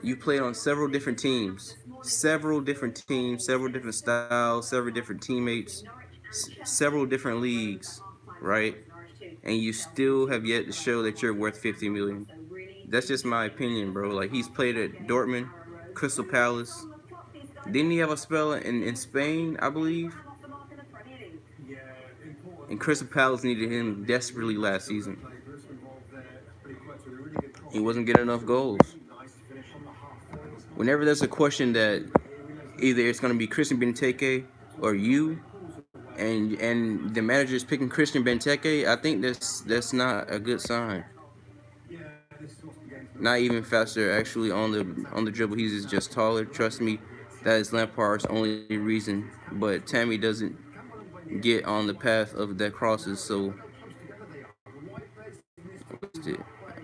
you played on several different styles, several different teammates, several different leagues, right? And you still have yet to show that you're worth 50 million. That's just my opinion, bro. Like he's played at Dortmund, Crystal Palace. Didn't he have a spell in Spain, I believe? And Crystal Palace needed him desperately last season. He wasn't getting enough goals. Whenever there's a question that either it's going to be Christian Benteke or you, and the manager is picking Christian Benteke, I think that's not a good sign. Not even faster, actually on the dribble. He's just taller. Trust me, that is Lampard's only reason. But Tammy doesn't get on the path of that crosses. So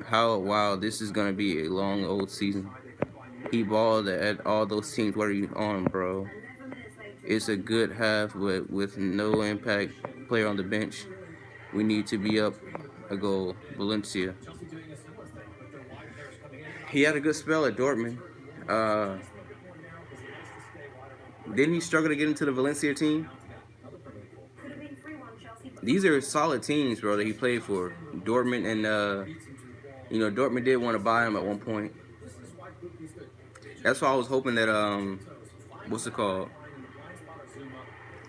how wow, this is gonna be a long old season. He balled at all those teams. What are you on, bro? It's a good half, but with no impact player on the bench. We need to be up a goal. Valencia. He had a good spell at Dortmund. Uh, didn't he struggle to get into the Valencia team? These are solid teams, bro, that he played for. Dortmund and Dortmund did want to buy him at one point. That's why I was hoping that what's it called?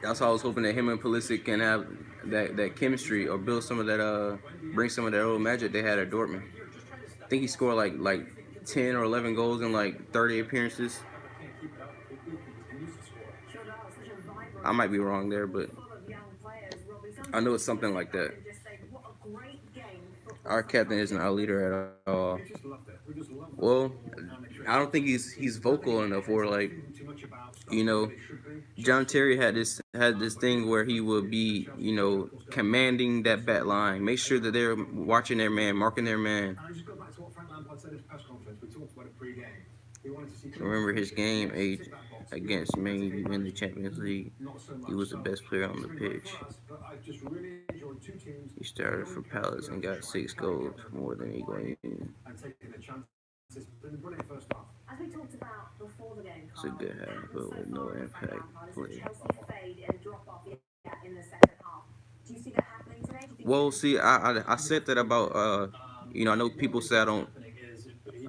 That's why I was hoping that him and Pulisic can have that chemistry or build some of that bring some of that old magic they had at Dortmund. I think he scored like 10 or 11 goals in like 30 appearances. I might be wrong there, but I know it's something like that. Our captain isn't our leader at all. Well, I don't think he's vocal enough, or like, you know, John Terry had this thing where he would be, commanding that back line, make sure that they're watching their man, marking their man. Remember his game age against Man U in the Champions League. He was the best player on the pitch. He started for Palace and got 6 goals, more than Higuain. It's a good half, but with no impact play. Well, see, I said that about I know people say I don't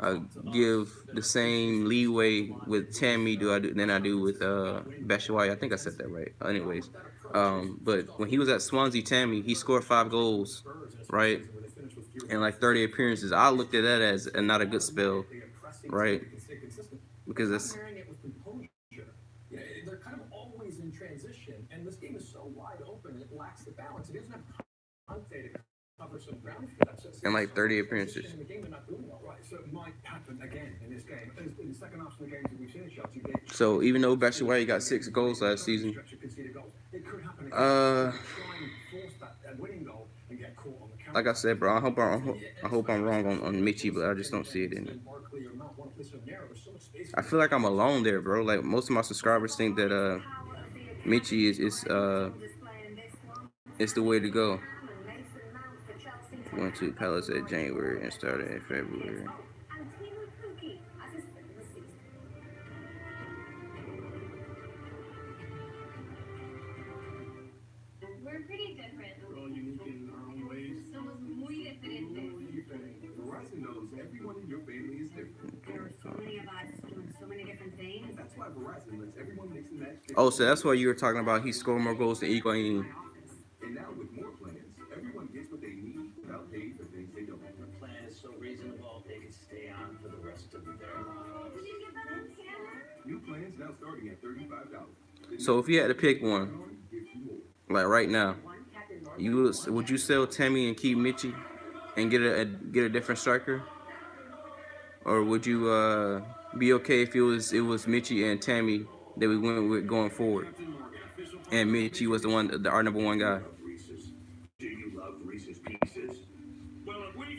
uh, give the same leeway with Tammy than I do with Batshuayi. I think I said that right. Anyways, But when he was at Swansea, Tammy, he scored 5 goals, right, in like 30 appearances. I looked at that as not a good spell, right? Because it's Pairing it with composure. They're kind of always in transition, and this game is so wide open, it lacks the balance. It doesn't have Conte to cover some ground for them. So in like 30 appearances. in the game, they're not doing well. Right, so it might happen again in this game. In the second half of the games that we've seen at Chelsea, So even though Batshuayi got 6 goals last season, it could happen again. uh, Try and force that winning goal and get caught on the counter. like I said, bro, I hope I'm wrong on Michy, but I just don't see it in it. I feel like I'm alone there, bro. Like most of my subscribers think that Michy is the way to go. Went to Palace at January and started in February. We're pretty different. We're all unique in our own ways. Somos muy diferentes. Verizon knows everyone in your family is different. There are so many of us doing so many different things. That's why Verizon lets everyone mix and match. Oh, so that's why you were talking about he scored more goals than Higuain. And now with more plans, everyone gets what they need without paying for things they don't. The plan is so reasonable, they can stay on for the rest of their life. Did you get that in Canada? New plans now starting at $35. So if you had to pick one, like right now, would you sell Tammy and keep Michy and get a different striker, or would you be okay if it was Michy and Tammy that we went with going forward, and Michy was our number one guy? Do you love Reese's Pieces?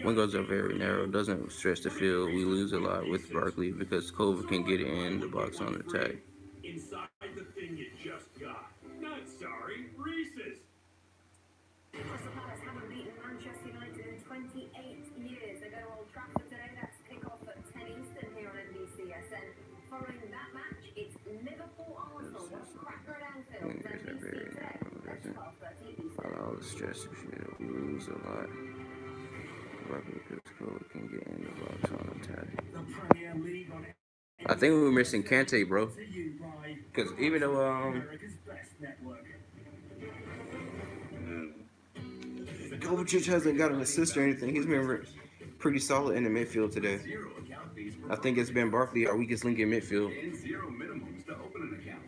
Windows are very narrow. Doesn't stretch the field. We lose a lot with Barkley because Kovacic can get in the box on attack. Inside the thing you just got. Not sorry, Reese's. Crystal Palace haven't beaten Manchester United in 28 years. They go to Old Trafford today. That's kick-off at 10 Eastern here on NBCSN. Following that match, it's Liverpool-Arsenal. What's cracker at Anfield? Windows are very narrow. Doesn't 12:30 Eastern. follow all the stress of field. We lose a lot. Barkley because Kovacic can get in the box on attack. The Premier League on I think we were missing Kante, bro. Because even though America's best network. Kovacic hasn't got an assist or anything, he's been pretty solid in the midfield today. I think it's been Barkley, our weakest link in midfield. And zero minimums to open an account.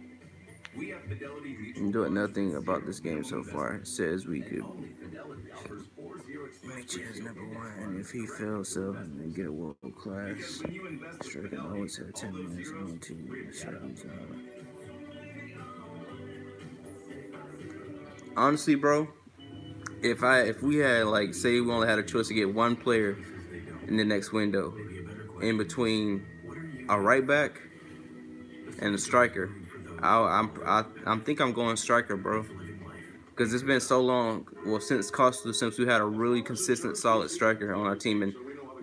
We have Fidelity Mutual. I'm doing nothing about this game so far. It says we could. Only Fidelity offers 4-0 expense. Michy is number one, and if he fails, so then get a world class When you invest with striker. Fidelity, Always had 10 minutes and 2 seconds. Honestly, bro, if we had like say we only had a choice to get one player in the next window, in between a right back and a striker, I think I'm going striker, bro. Because it's been so long, well, since we had a really consistent, solid striker on our team, and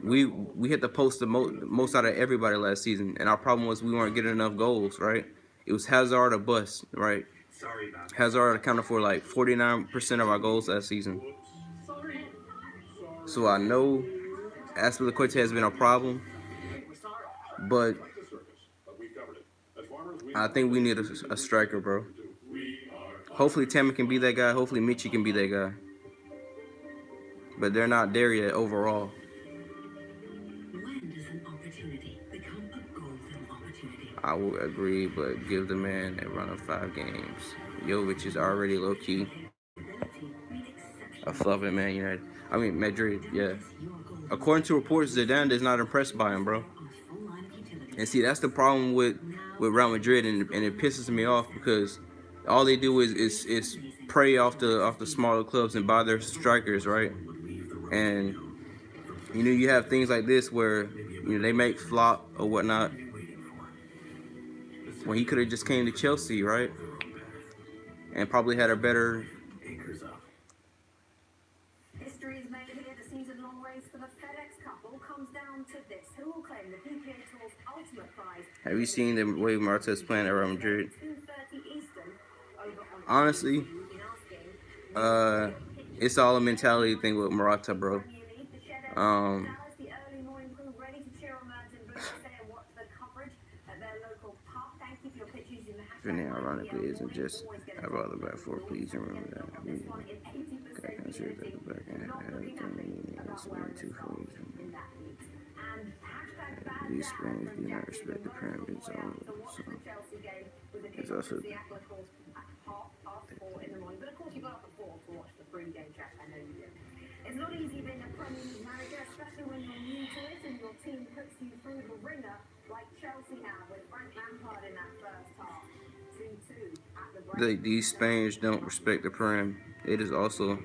we hit the post the most out of everybody last season, and our problem was we weren't getting enough goals, right? It was Hazard or bust, right? Hazard accounted for like 49% of our goals last season. So I know Aspilicueta has been a problem, but I think we need a striker, bro. Hopefully Tammy can be that guy. Hopefully Michy can be that guy. But they're not there yet overall. When does an opportunity become a golden opportunity? I will agree, but give the man a run of 5 games. Jovic is already low-key a flop at Man United. I mean, Madrid, yeah. According to reports, Zidane is not impressed by him, bro. And see, that's the problem with Real Madrid, and it pisses me off because all they do is prey off the smaller clubs and buy their strikers, right? And you have things like this where they make flop or whatnot. When he could have just came to Chelsea, right? And probably had a better. History is made here. The season-long race for the FedEx Cup all comes down to this: who will claim the PPA Tour's ultimate prize? Have you seen the way Marta's playing at Real Madrid? 2:30 Eastern. Over on Honestly, it's all a mentality thing with Morata, bro. the early morning crew ready to cheer on Merton Booth and watch the coverage at their local pub. Thank you for your pictures in the and then ironically isn't just about the back four. Please remember that. We got considered that the back end had everything we need and it's been two for reason. These Spaniards do not respect the pyramids only, so it's also it's not easy being a Premier League manager, especially when you're new to it and your team puts you through the ringer like Chelsea have with Frank Lampard in that first half. 2-2 at the break. these Spaniards don't respect the Prem. It is also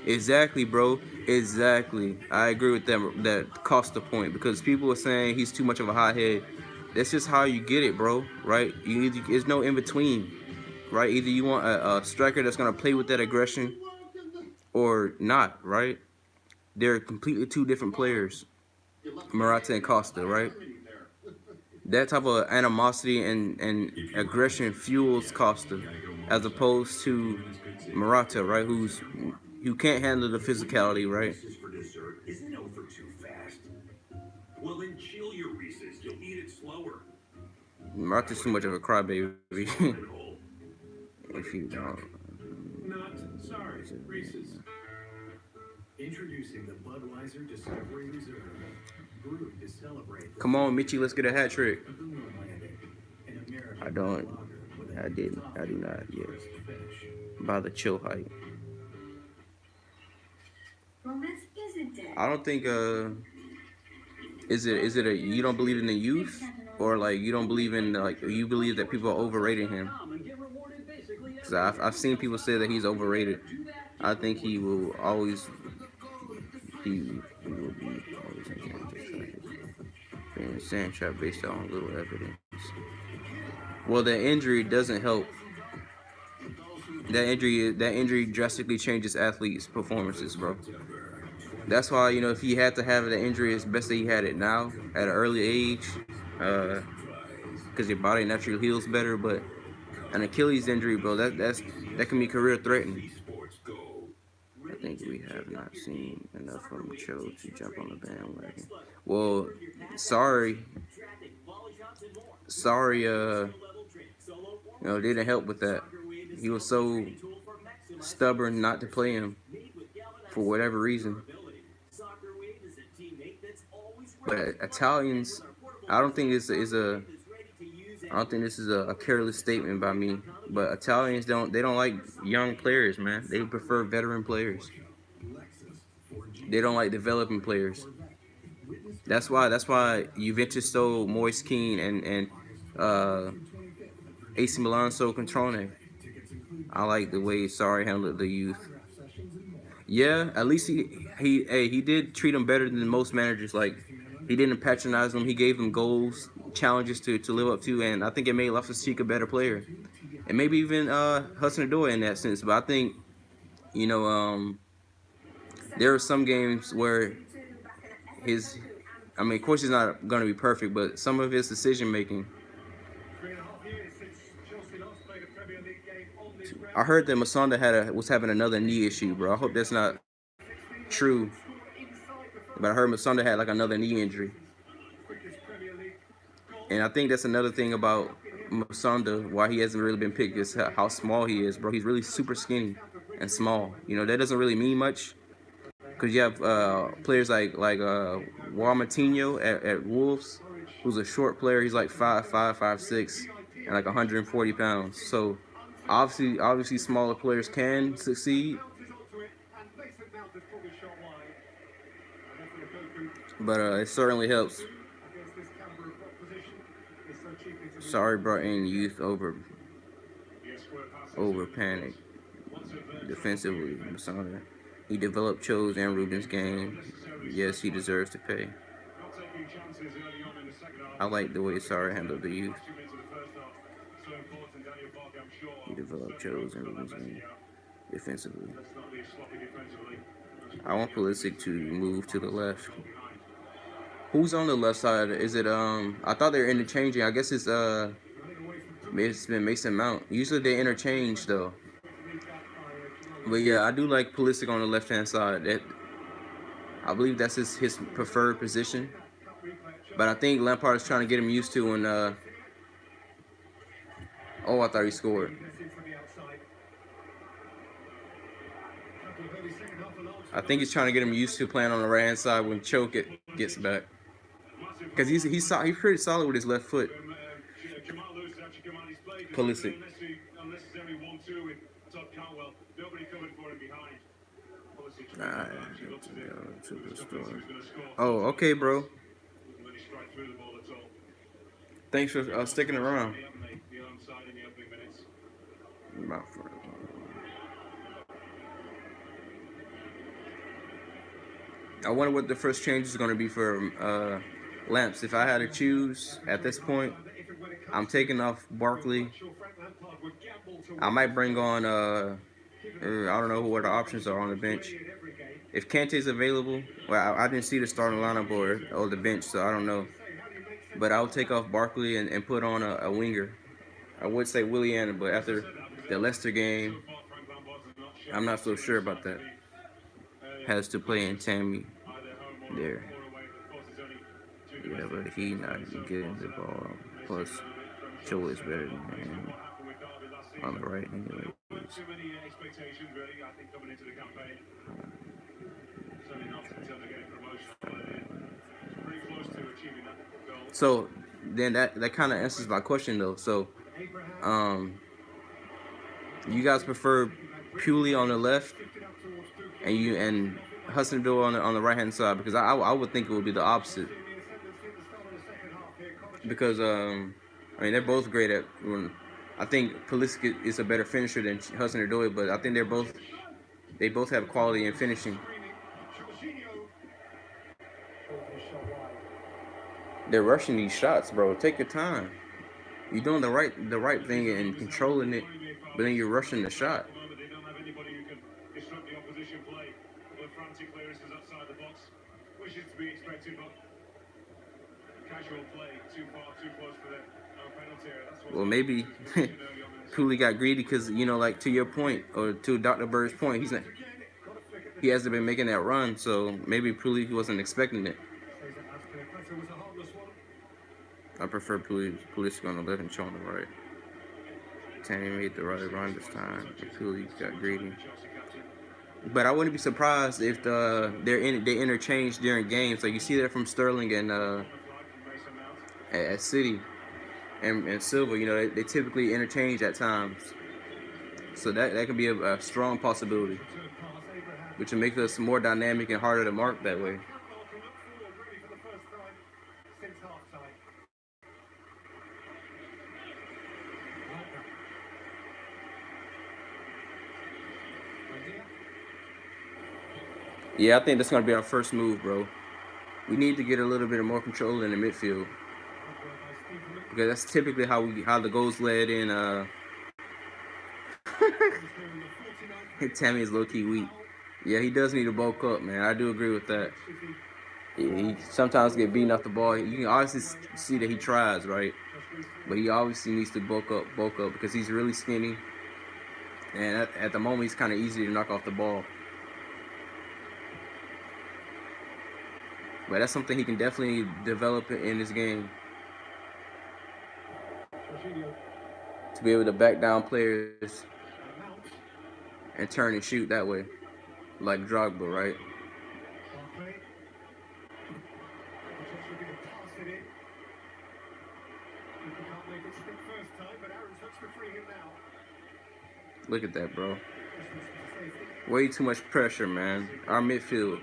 exactly, bro. Exactly. I agree with them. That Costa point because people are saying he's too much of a hothead. That's just how you get it, bro. Right? There's no in between. Right? Either you want a striker that's gonna play with that aggression or not. Right? They're completely two different players. Morata and Costa. Right? That type of animosity and aggression fuels Costa, as opposed to Morata, right? Who can't handle the physicality, right? For dessert isn't over too fast. Well, then chill your Reese's. You'll eat it slower. Morata's too much of a crybaby. If you don't. Not sorry, Reese's. Introducing the Budweiser Discovery Reserve. Brewed to celebrate. Come on, Michy, let's get a hat trick. I don't. I didn't. I do not yet. By the chill height. Romance isn't dead. I don't think is it a you don't believe in the youth or like you don't believe in like you believe that people are overrating him? Because I've seen people say that he's overrated. I think he will always he will be always being sand trap based on little evidence. Well, the injury doesn't help. That injury drastically changes athletes' performances, bro. That's why, you know, if he had to have the injury, it's best that he had it now at an early age, because your body naturally heals better. But an Achilles injury, bro, that can be career threatening. I think we have not seen enough from Cho to jump on the bandwagon. Well, sorry, didn't help with that. He was so stubborn not to play him for whatever reason. But Italians, I don't think this is a careless statement by me. But Italians don't like young players, man. They prefer veteran players. They don't like developing players. That's why Juventus stole Moise Kean and AC Milan sold Controne. I like the way Sarri handled the youth. Yeah, at least he did treat them better than most managers. Like he didn't patronize them. He gave them goals, challenges to live up to, and I think it made Loftus-Cheek a better player, and maybe even Hudson-Odoi in that sense. But I think there are some games where of course he's not going to be perfect, but some of his decision making. 3.5 years since Chelsea last played a Premier League game on this ground. I heard that Masonda was having another knee issue, bro. I hope that's not true. But I heard Masonda had like another knee injury. And I think that's another thing about Masonda, why he hasn't really been picked, is how small he is, bro. He's really super skinny and small. You know, that doesn't really mean much. Because you have players like Juan Matinho at Wolves, who's a short player. He's like 5'5", 5'6", and like 140 pounds. So obviously smaller players can succeed. But it certainly helps. Sorry brought in youth over panic. Defensively, Masonda. He developed Cho's and Ruben's game. Yes, he deserves to pay. I like the way Sarri handled the youth. He developed Cho's and Ruben's game defensively. I want Pulisic to move to the left. Who's on the left side? Is it I thought they were interchanging. I guess it's been Mason Mount. Usually they interchange though. But yeah, I do like Pulisic on the left hand side. I believe that's his preferred position. But I think Lampard is trying to get him used to when. Oh, I thought he scored. I think he's trying to get him used to playing on the right hand side when Choke gets back. Because he's pretty solid with his left foot. Pulisic. Nah, oh, okay, bro. Thanks for sticking around. I wonder what the first change is going to be for Lamps. If I had to choose at this point, I'm taking off Barkley. I might bring on I don't know what the options are on the bench. If Kante's available, well, I didn't see the starting lineup or the bench, so I don't know. But I'll take off Barkley and put on a winger. I would say Willian, but after the Leicester game, I'm not so sure about that. Has to play in Tammy there. Yeah, but he not getting the ball. Plus, Cho is better than him on the right anyway. So then that kind of answers my question though. So, you guys prefer Pulisic on the left and Hudson-Odoi on the right hand side, because I would think it would be the opposite. Because I mean they're both great at. I think Pulisic is a better finisher than Hudson-Odoi, but I think they both have quality in finishing. They're rushing these shots, bro. Take your time. You're doing the right thing and controlling it, but then you're rushing the shot. Well, maybe Cooley got greedy because, like to your point or to Dr. Bird's point, he hasn't been making that run, so maybe Cooley wasn't expecting it. I prefer Pulisic on the left and Cho on the right. Tammy made the right run this time. Cooley got greedy. But I wouldn't be surprised if they interchange during games. Like you see that from Sterling and at City and Silva. They typically interchange at times. So that could be a strong possibility, which will make us more dynamic and harder to mark that way. Yeah, I think that's going to be our first move, bro. We need to get a little bit more control in the midfield, because that's typically how the goals led in. Tammy is low-key weak. Yeah, he does need to bulk up, man. I do agree with that. He sometimes get beaten off the ball. You can obviously see that he tries, right? But he obviously needs to bulk up because he's really skinny. And at the moment, he's kind of easy to knock off the ball. But that's something he can definitely develop in his game. To be able to back down players and turn and shoot that way. Like Drogba, right? Look at that, bro. Way too much pressure, man. Our midfield.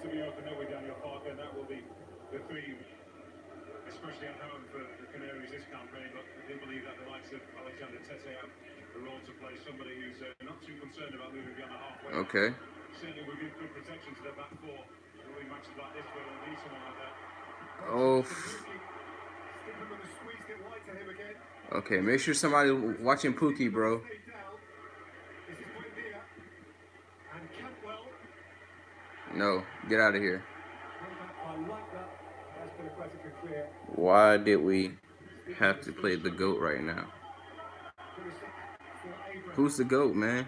To be opened up with Daniel Parker, and that will be the theme, especially at home for the Canaries this campaign. But I do believe that the likes of Alexander Tete have a role to play. Somebody who's not too concerned about moving beyond the halfway. Okay. Certainly will give good protection to their back four. Really matches like this where they'll need someone like that. Oh. Okay, make sure somebody watching Pookie, bro. No, get out of here. Azpilicueta could clear. Why did we have to play the GOAT right now? Pulisic for Abraham. Who's the GOAT, man?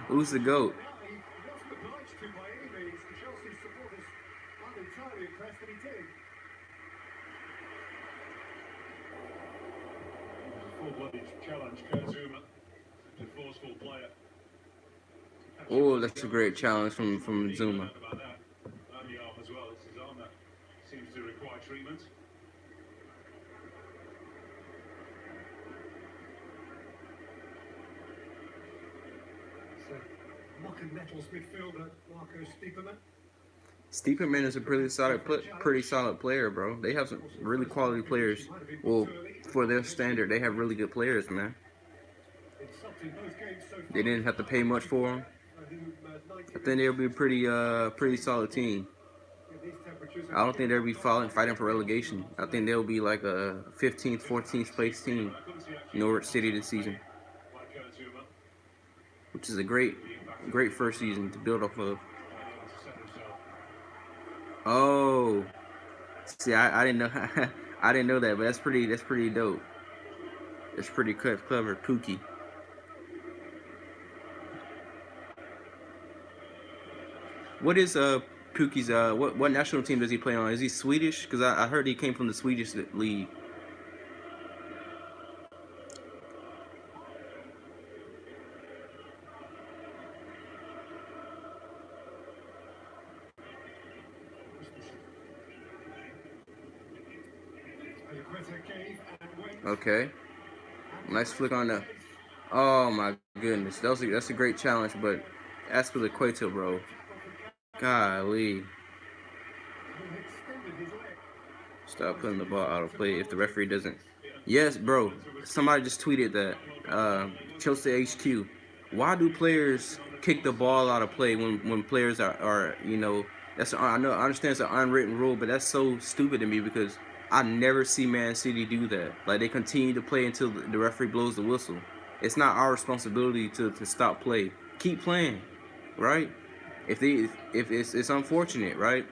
Who's the GOAT? He wasn't obliged to by any means. The Chelsea supporters aren't entirely impressed that he did. Full-blooded challenge, Kurt Zouma. Such a forceful player. Oh, that's a great challenge from Zuma. About that. And the arm as well. It's his arm that seems to require treatment. So, Mock and Nettles midfielder Marco Stiepermann. Stiepermann is a pretty solid player, bro. They have some really quality players. Well, for their standard, they have really good players, man. It's subbed in both games so far. They didn't have to pay much for him. I think they'll be a pretty solid team. I don't think they'll be fighting for relegation. I think they'll be like a 15th, 14th place team, Norwich City this season, which is a great first season to build off of. Oh, see, I didn't know I didn't know that, but that's pretty dope. It's pretty clever, Pookie. What is Pookie's what national team does he play on? Is he Swedish? Because I heard he came from the Swedish league. Okay, nice flick on the. Oh my goodness, that's a great challenge, but Azpilicueta, bro. Golly. Stop putting the ball out of play if the referee doesn't. Yes, bro. Somebody just tweeted that. Chelsea HQ. Why do players kick the ball out of play when players are that's I understand it's an unwritten rule, but that's so stupid to me because I never see Man City do that. Like they continue to play until the referee blows the whistle. It's not our responsibility to stop play. Keep playing, right? If it's unfortunate, right?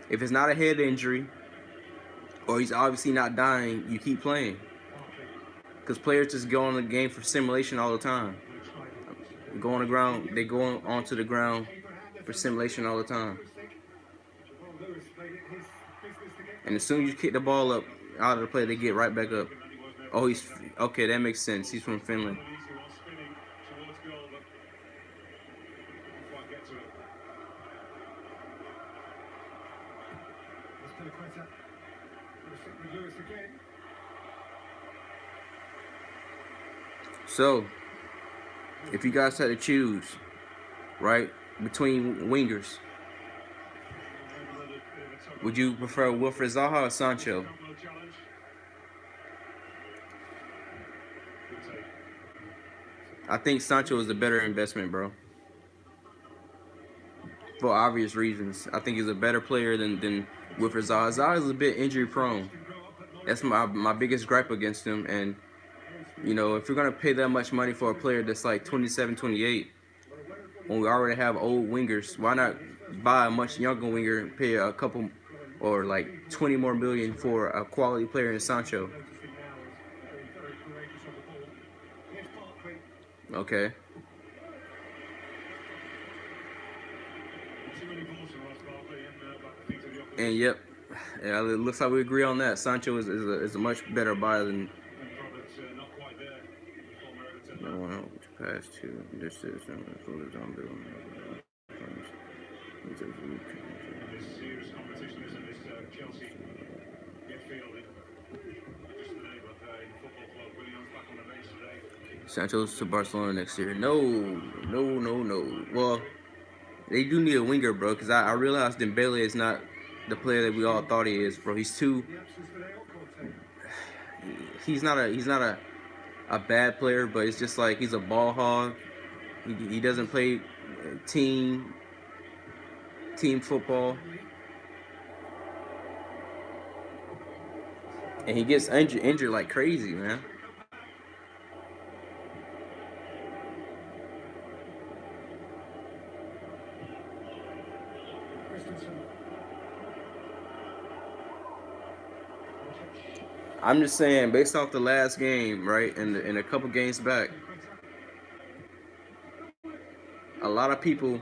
If it's not a head injury, or he's obviously not dying, you keep playing. Because players just go on the game for simulation all the time. Go on the ground, they go onto the ground for simulation all the time. And as soon as you kick the ball up out of the play, they get right back up. Oh, he's okay. That makes sense. He's from Finland. So, if you guys had to choose, right, between wingers, would you prefer Wilfred Zaha or Sancho? I think Sancho is the better investment, bro. For obvious reasons. I think he's a better player than Wilfred Zaha. Zaha is a bit injury prone. That's my biggest gripe against him. And, if you're going to pay that much money for a player that's like 27, 28, when we already have old wingers, why not buy a much younger winger and pay a couple or like 20 more million for a quality player in Sancho? Okay. And yep, yeah, it looks like we agree on that. Sancho is a much better buy than. No one else pass to this is Sancho's to Barcelona next year. No. Well, they do need a winger, bro, because I realized Dembele is not the player that we all thought he is, bro. He's not a bad player, but it's just like he's a ball hog. He doesn't play team football, and he gets injured like crazy, man. I'm just saying, based off the last game, right, and a couple games back, a lot of people,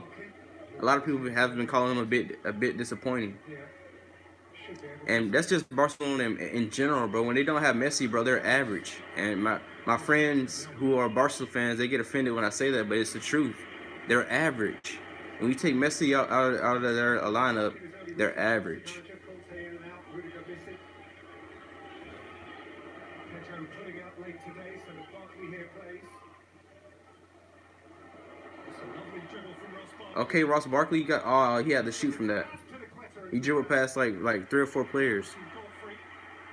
a lot of people have been calling him a bit disappointing. And that's just Barcelona in general, bro. When they don't have Messi, bro, they're average. And my friends who are Barca fans, they get offended when I say that, but it's the truth. They're average. When you take Messi out of their lineup, they're average. Putting out late today, so the Barkley here plays. It's a lovely dribble from Ross Barkley. Okay, Ross Barkley he had to shoot from that. He dribbled past like 3 or 4 players.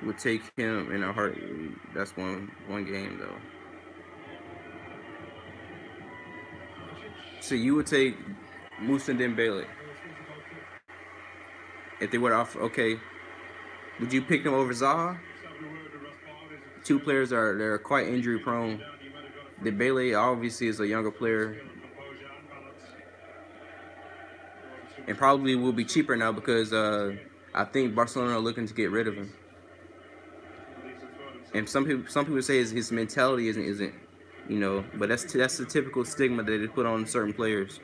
Would take him in a heartbeat. That's one game though. So you would take Musa Dembele if they were off. Okay, would you pick them over Zaha? 2 players they're quite injury prone. Dembele obviously is a younger player, and probably will be cheaper now because I think Barcelona are looking to get rid of him. And some people say his mentality isn't, but that's the typical stigma that they put on certain players,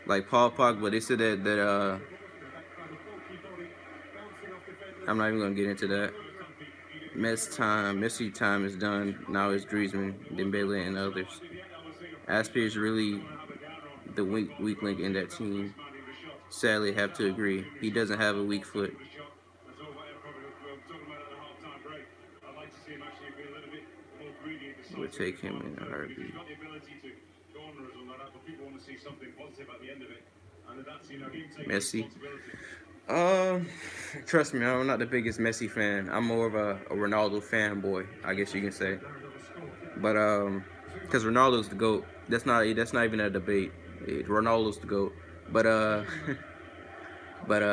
like Paul Pogba. They said that I'm not even gonna get into that. Messi time is done. Now it's Griezmann, Dembele, and others. Aspi is really the weak link in that team. Sadly, have to agree. He doesn't have a weak foot. Would take him in a heartbeat. Messi. Trust me, I'm not the biggest Messi fan. I'm more of a Ronaldo fanboy, I guess you can say. But because Ronaldo's the GOAT. That's not even a debate. Ronaldo's the GOAT. But but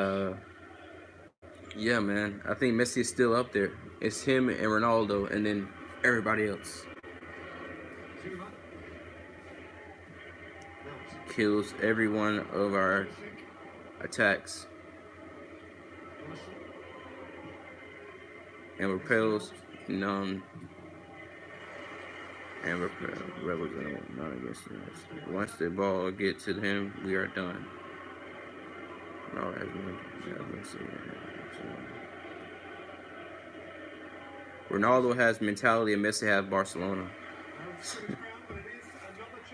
yeah, man. I think Messi is still up there. It's him and Ronaldo, and then everybody else. Kills every one of our attacks and repels none. And rebels not against us. Once the ball gets to him, we are done. No, Ronaldo has mentality and Messi has Barcelona.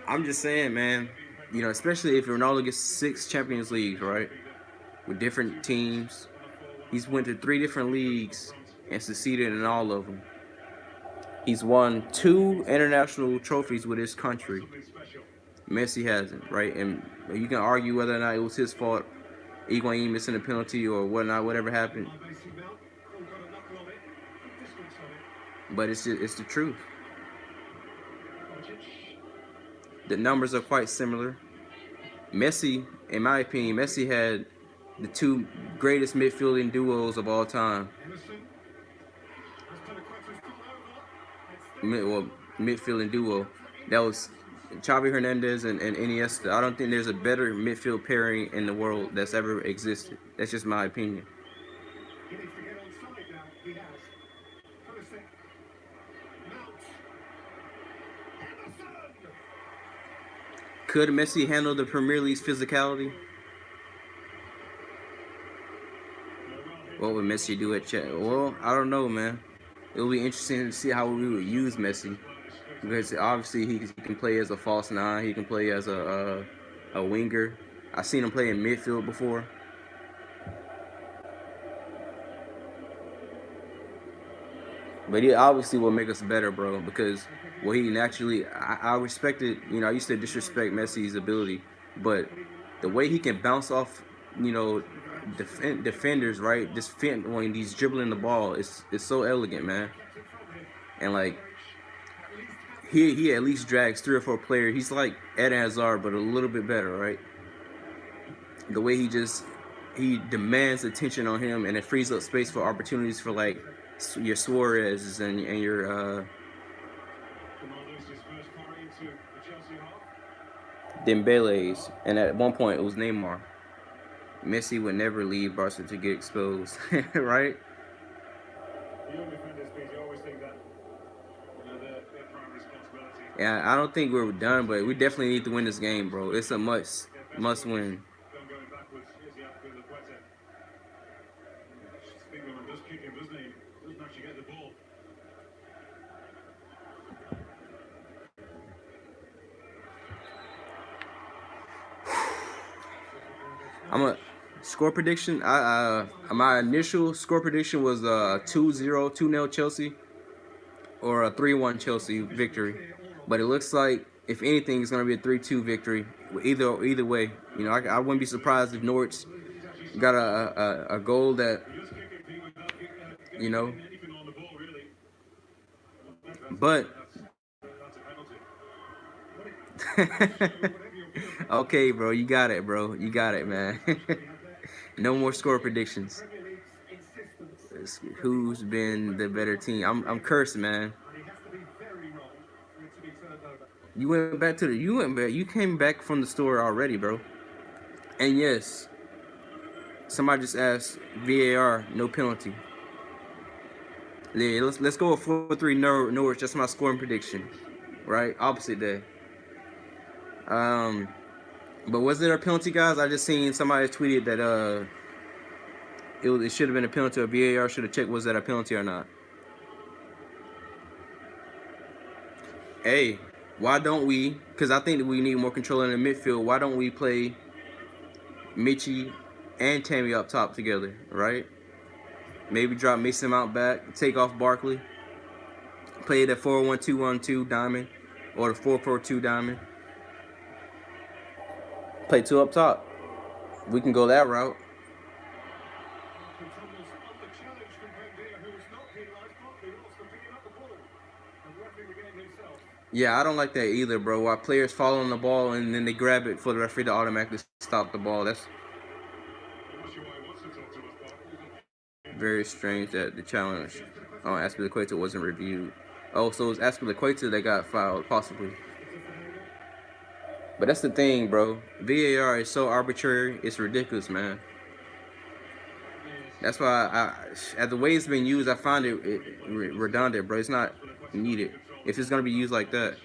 I'm just saying, man. Especially if Ronaldo gets 6 Champions Leagues, right, with different teams. He's went to 3 different leagues and succeeded in all of them. He's won 2 international trophies with his country. Messi hasn't, right? And you can argue whether or not it was his fault, Higuain missing a penalty or whatnot, whatever happened. But it's the truth. The numbers are quite similar. Messi, in my opinion, Messi had the 2 greatest midfielding duos of all time. Midfielding duo. That was Xavi Hernandez and Iniesta. I don't think there's a better midfield pairing in the world that's ever existed. That's just my opinion. He needs to get on side now. He has. Pulisic. Mount. Emerson. Could Messi handle the Premier League's physicality? What would Messi do at Chet? Well, I don't know, man. It'll be interesting to see how we would use Messi, because obviously he can play as a false 9. He can play as a winger. I've seen him play in midfield before. But he obviously will make us better, bro, because he naturally, I respected, I used to disrespect Messi's ability, but the way he can bounce off, defenders, right, when he's dribbling the ball, it's so elegant, man. And like, he at least drags 3 or 4 players. He's like Eden Hazard, but a little bit better, right? The way he demands attention on him, and it frees up space for opportunities for like your Suarez and your Dembele's, and at one point it was Neymar. Messi would never leave Barca to get exposed, right? young defenders, Pete, you always think that, their prime responsibility. Yeah, I don't think we're done, but we definitely need to win this game, bro. It's a must win. Don't going backwards. Here's the outfield of Quetta. Spiegelman does kick him, doesn't he? Doesn't actually get the ball. I'm a score prediction. My initial score prediction was 2-0, 2-0 Chelsea, or a 3-1 Chelsea victory. But it looks like, if anything, it's gonna be a 3-2 victory. Either way, I wouldn't be surprised if Norwich got a goal that, you know. But okay, bro, you got it, bro. You got it, man. No more score predictions. Who's been the better team? I'm cursed, man. You came back from the store already, bro. And yes, somebody just asked VAR, no penalty. Yeah, let's go with 4-3 Norwich. That's my scoring prediction. Right? Opposite day. But was there a penalty, guys? I just seen somebody tweeted that it should have been a penalty, or VAR should have checked was that a penalty or not. Hey, why don't we? Because I think that we need more control in the midfield. Why don't we play Michy and Tammy up top together, right? Maybe drop Mason Mount back, take off Barkley, play the 4-1-2-1-2 diamond, or the 4-4-2 diamond. Play two up top. We can go that route. Yeah, I don't like that either, bro. Why players fall on the ball and then they grab it for the referee to automatically stop the ball. That's very strange that the challenge on Aspilicueta wasn't reviewed. Oh, so it's Aspilicueta that got fouled, possibly. But that's the thing, bro. VAR is so arbitrary. It's ridiculous, man. That's why at the way it's been used, I find it redundant, bro. It's not needed if it's gonna be used like that.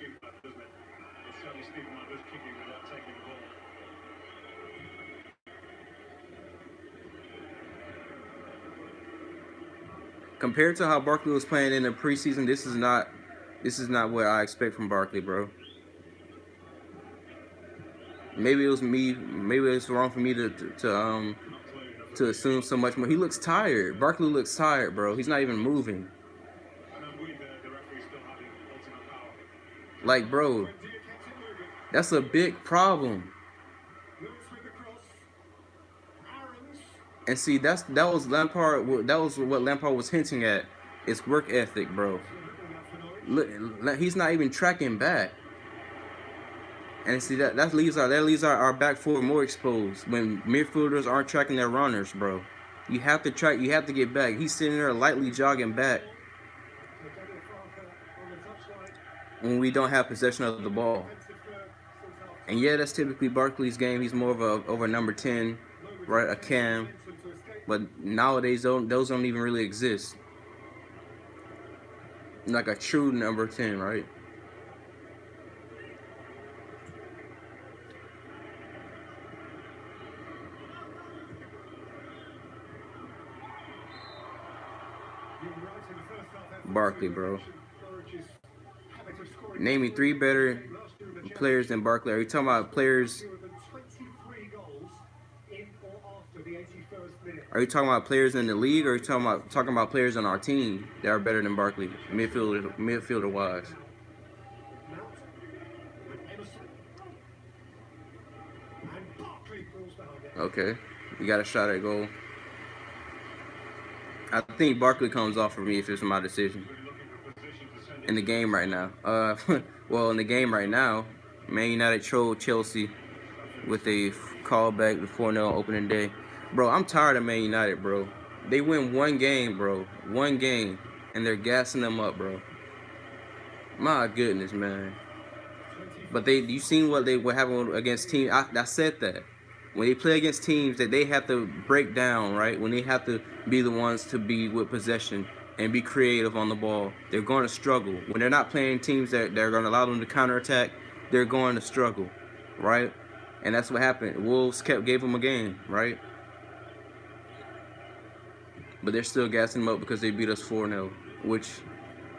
Compared to how Barkley was playing in the preseason, this is not what I expect from Barkley, bro. Maybe it was me. Maybe it's wrong for me to assume so much more. He looks tired. Barkley looks tired, bro. He's not even moving. Like, bro, that's a big problem. And see, that was Lampard. That was what Lampard was hinting at. It's work ethic, bro. Look, he's not even tracking back. And see that leaves our back four more exposed when midfielders aren't tracking their runners, bro. You have to track. You have to get back. He's sitting there lightly jogging back when we don't have possession of the ball. And yeah, that's typically Barkley's game. He's more of a number 10, right? A cam. But nowadays, those don't even really exist. Like a true number 10, right? Barkley, bro. Name me 3 better players than Barkley. Are you talking about players? Are you talking about players in the league, or are you talking about players on our team that are better than Barkley, midfielder wise? Okay, you got a shot at goal. I think Barkley comes off for me if it's my decision. In the game right now. Well, in the game right now, Man United trolled Chelsea with a callback, the 4-0 opening day. Bro, I'm tired of Man United, bro. They win one game, bro. One game. And they're gassing them up, bro. My goodness, man. But you seen what happened against teams. I said that. When they play against teams that they have to break down, right? When they have to be the ones to be with possession and be creative on the ball. They're going to struggle. When they're not playing teams that are going to allow them to counterattack, they're going to struggle, right? And that's what happened. Wolves gave them a game, right? But they're still gassing them up because they beat us 4-0, which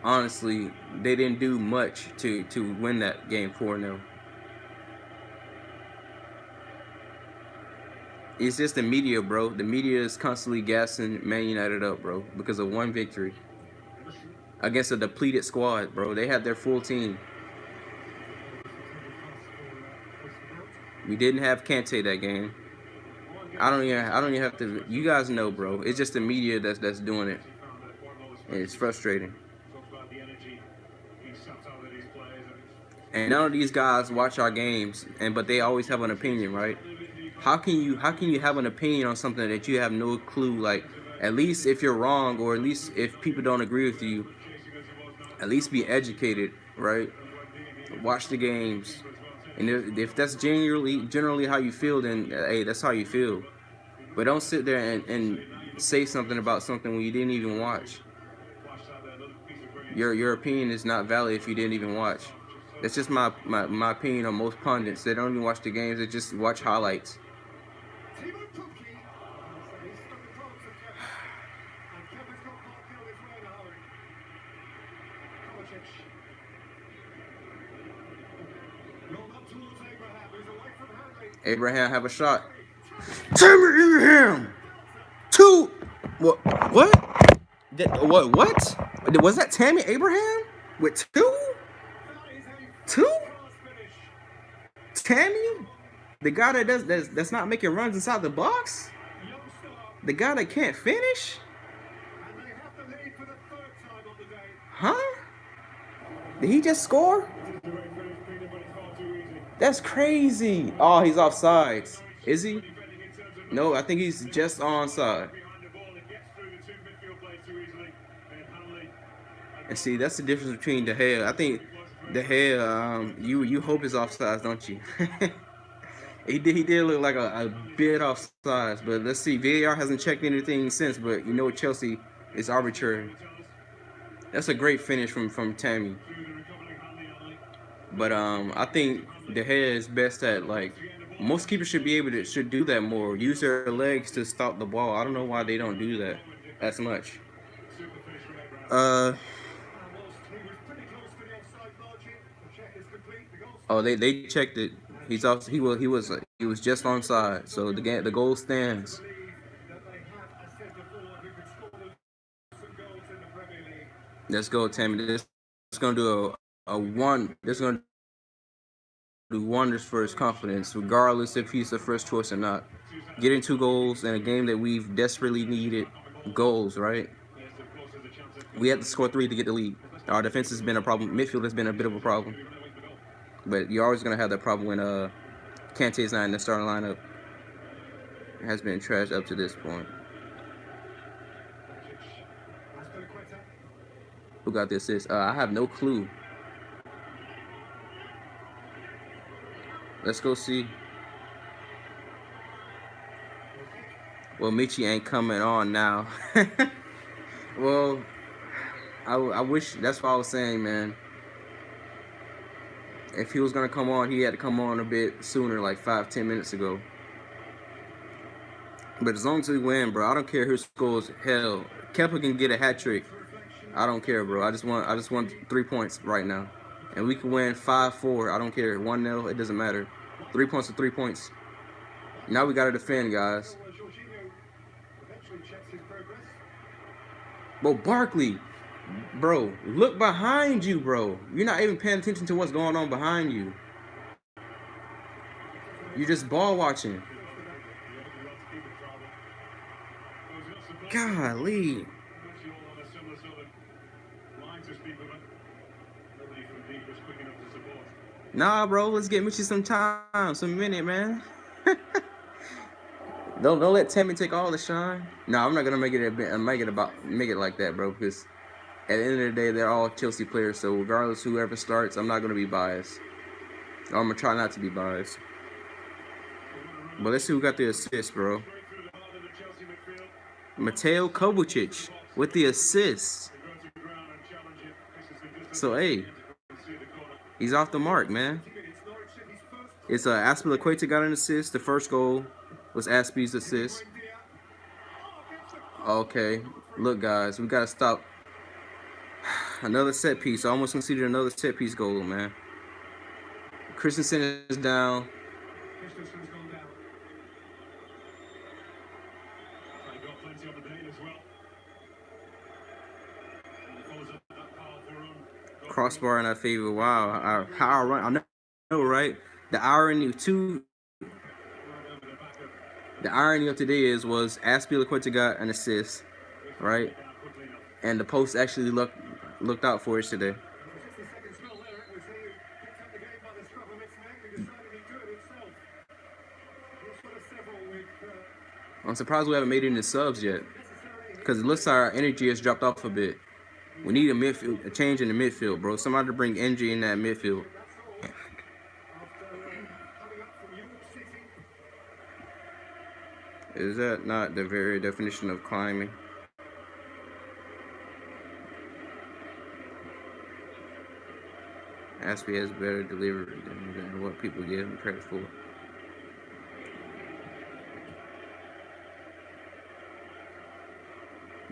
honestly, they didn't do much to win that game 4-0. It's just the media, bro. The media is constantly gassing Man United up, bro, because of one victory against a depleted squad, bro. They had their full team. We didn't have Kante that game. I don't even have to. You guys know, bro. It's just the media that's doing it, and it's frustrating. And none of these guys watch our games, but they always have an opinion, right? How can you have an opinion on something that you have no clue? Like, at least if you're wrong, or at least if people don't agree with you, at least be educated, right? Watch the games, and if that's generally how you feel, then hey, that's how you feel. But don't sit there and say something about something when you didn't even watch. Your opinion is not valid if you didn't even watch. That's just my opinion on most pundits. They don't even watch the games. They just watch highlights. Abraham have a shot. Tammy Abraham. Two. What? What? Was that Tammy Abraham with two? Two? Tammy? The guy that's not making runs inside the box? The guy that can't finish? Huh? Did he just score? That's crazy. Oh, he's offsides. Is he? No, I think he's just onside. And see, that's the difference between De Gea. I think De Gea, you hope is offsides, don't you? He did look like a bit offsides, but let's see. VAR hasn't checked anything since, but you know Chelsea is arbitrary. That's a great finish from Tammy. But I think De Gea is best at, like, most keepers should do that more. Use their legs to stop the ball. I don't know why they don't do that as much. Oh, they checked it. He was just onside. So the goal stands. Let's go, Tammy. This is gonna do This is gonna do wonders for his confidence, regardless if he's the first choice or not. Getting 2 goals in a game that we've desperately needed goals, right? We had to score 3 to get the lead. Our defense has been a problem. Midfield has been a bit of a problem. But you're always going to have that problem when Kante's not in the starting lineup. It has been trashed up to this point. Who got the assist? I have no clue. Let's go see. Well, Michy ain't coming on now. Well, I wish. That's what I was saying, man. If he was gonna come on, he had to come on a bit sooner, like 5-10 minutes ago. But as long as we win, bro, I don't care who scores. Hell, Kepa can get a hat trick. I don't care, bro. I just want 3 points right now, and we can win 5-4. I don't care. 1-0. It doesn't matter. 3 points are 3 points. Now we gotta defend, guys. Bro, Barkley. Bro, look behind you, bro. You're not even paying attention to what's going on behind you. You're just ball watching. Golly. Nah, bro, let's get Michy some time, some minute, man. Don't let Tammy take all the shine. No, I'm not gonna make it like that, bro, because at the end of the day, they're all Chelsea players, so regardless whoever starts, I'm not going to be biased. Or I'm going to try not to be biased. But let's see who got the assist, bro. Kovacic. with the assist. So, hey, he's off the mark, man. It's Aspilicueta got an assist. The first goal was Aspi's assist. Okay, look, guys, we gotta stop. Another set piece. I almost conceded another set piece goal, man. Christensen is down. Christensen's gone down. They got plenty on the day as well. And he follows up that powerful run. Crossbar in our favor. Wow, how I run. I know, right? The irony of today was Aspilicueta got an assist, right? And the post actually looked out for us today. Just the second spell there, it was he who picked up the game by the scruff of its neck and decided he'd do it himself. He's got a several with I'm surprised we haven't made any subs yet, because it looks like our energy has dropped off a bit. We need a change in the midfield, bro. Somebody to bring energy in that midfield. after coming up from York City. Is that not the very definition of climbing? Aspie has better delivery than what people give him credit for.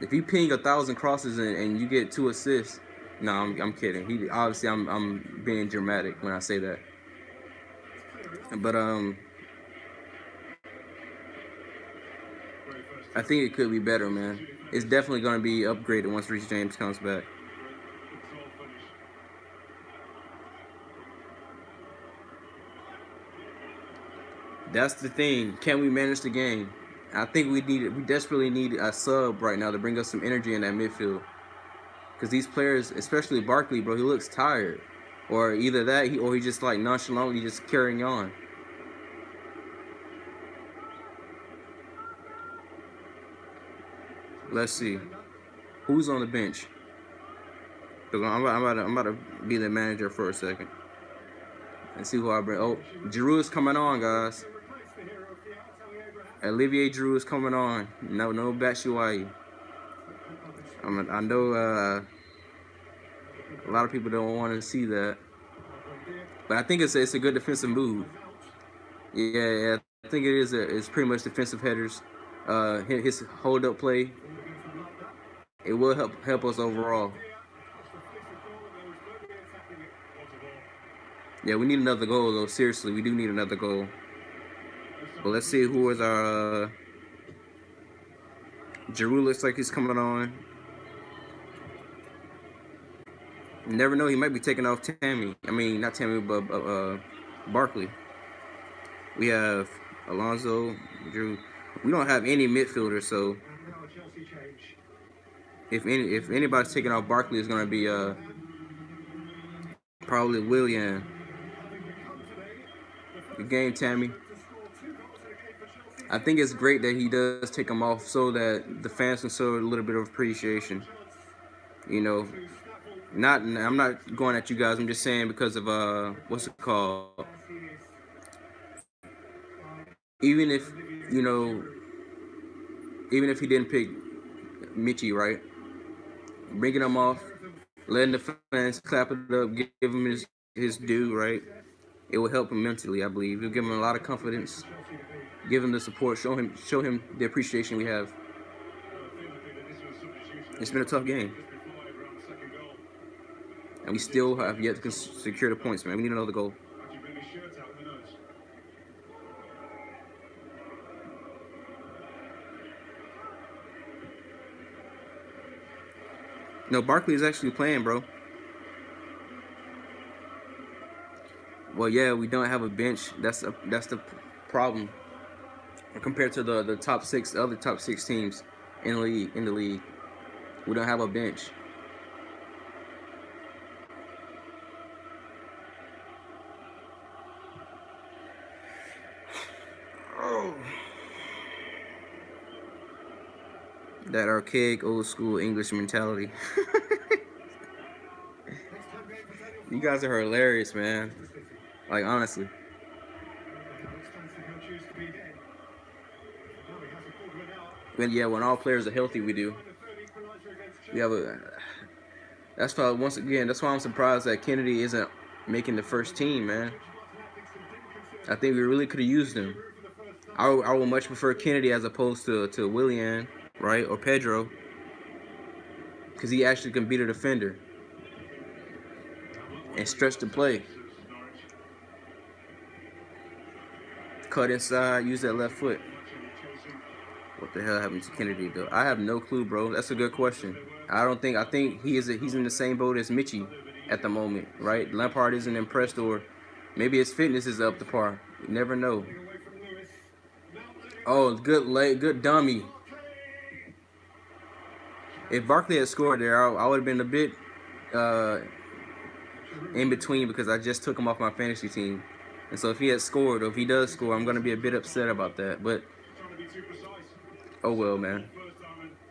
If you ping 1,000 crosses and you get 2 assists, no, I'm kidding. He obviously I'm being dramatic when I say that. But I think it could be better, man. It's definitely gonna be upgraded once Reece James comes back. That's the thing. Can we manage the game? I think we desperately need a sub right now to bring us some energy in that midfield. Because these players, especially Barkley, bro, he looks tired. Or either that, or he just like nonchalantly just carrying on. Let's see. Who's on the bench? Because I'm about to be the manager for a second. And see who I bring. Oh, Giroud is coming on, guys. Olivier Giroud is coming on. No Batshuayi. I know a lot of people don't want to see that, but I think it's a good defensive move. Yeah, I think it is. It's pretty much defensive headers. His hold up play. It will help us overall. Yeah, we need another goal though. Seriously, we do need another goal. But let's see who is our. Giroud looks like he's coming on. You never know, he might be taking off Tammy. I mean, not Tammy, but Barkley. We have Alonso, Giroud. We don't have any midfielders, so if anybody's taking off Barkley, it's gonna be probably Willian. Good game, Tammy. I think it's great that he does take him off so that the fans can show a little bit of appreciation. You know, I'm not going at you guys. I'm just saying because of what's it called? Even if even if he didn't pick Michy, right? Bringing him off, letting the fans clap it up, give him his due, right? It will help him mentally, I believe. It'll give him a lot of confidence. Give him the support. Show him the appreciation we have. It's been a tough game, and we still have yet to secure the points, man. We need another goal. No, Barkley is actually playing, bro. Well, yeah, we don't have a bench. That's the problem compared to the top six, other top 6 teams in the league. We don't have a bench. Oh. That archaic, old school English mentality. You guys are hilarious, man. Like, honestly. When all players are healthy, we do. We have a. That's why once again. That's why I'm surprised that Kennedy isn't making the first team, man. I think we really could have used him. I would much prefer Kennedy as opposed to Willian, right, or Pedro, because he actually can beat a defender and stretch the play. Cut inside, use that left foot. What the hell happened to Kennedy though? I have no clue, bro. That's a good question. I think he's in the same boat as Michy at the moment, right? Lampard isn't impressed, or maybe his fitness is up to par. You never know. Oh, good leg, good dummy. If Barkley had scored there, I would have been a bit uh, in between because I just took him off my fantasy team. And so if he had scored, or if he does score, I'm going to be a bit upset about that. But, oh well, man.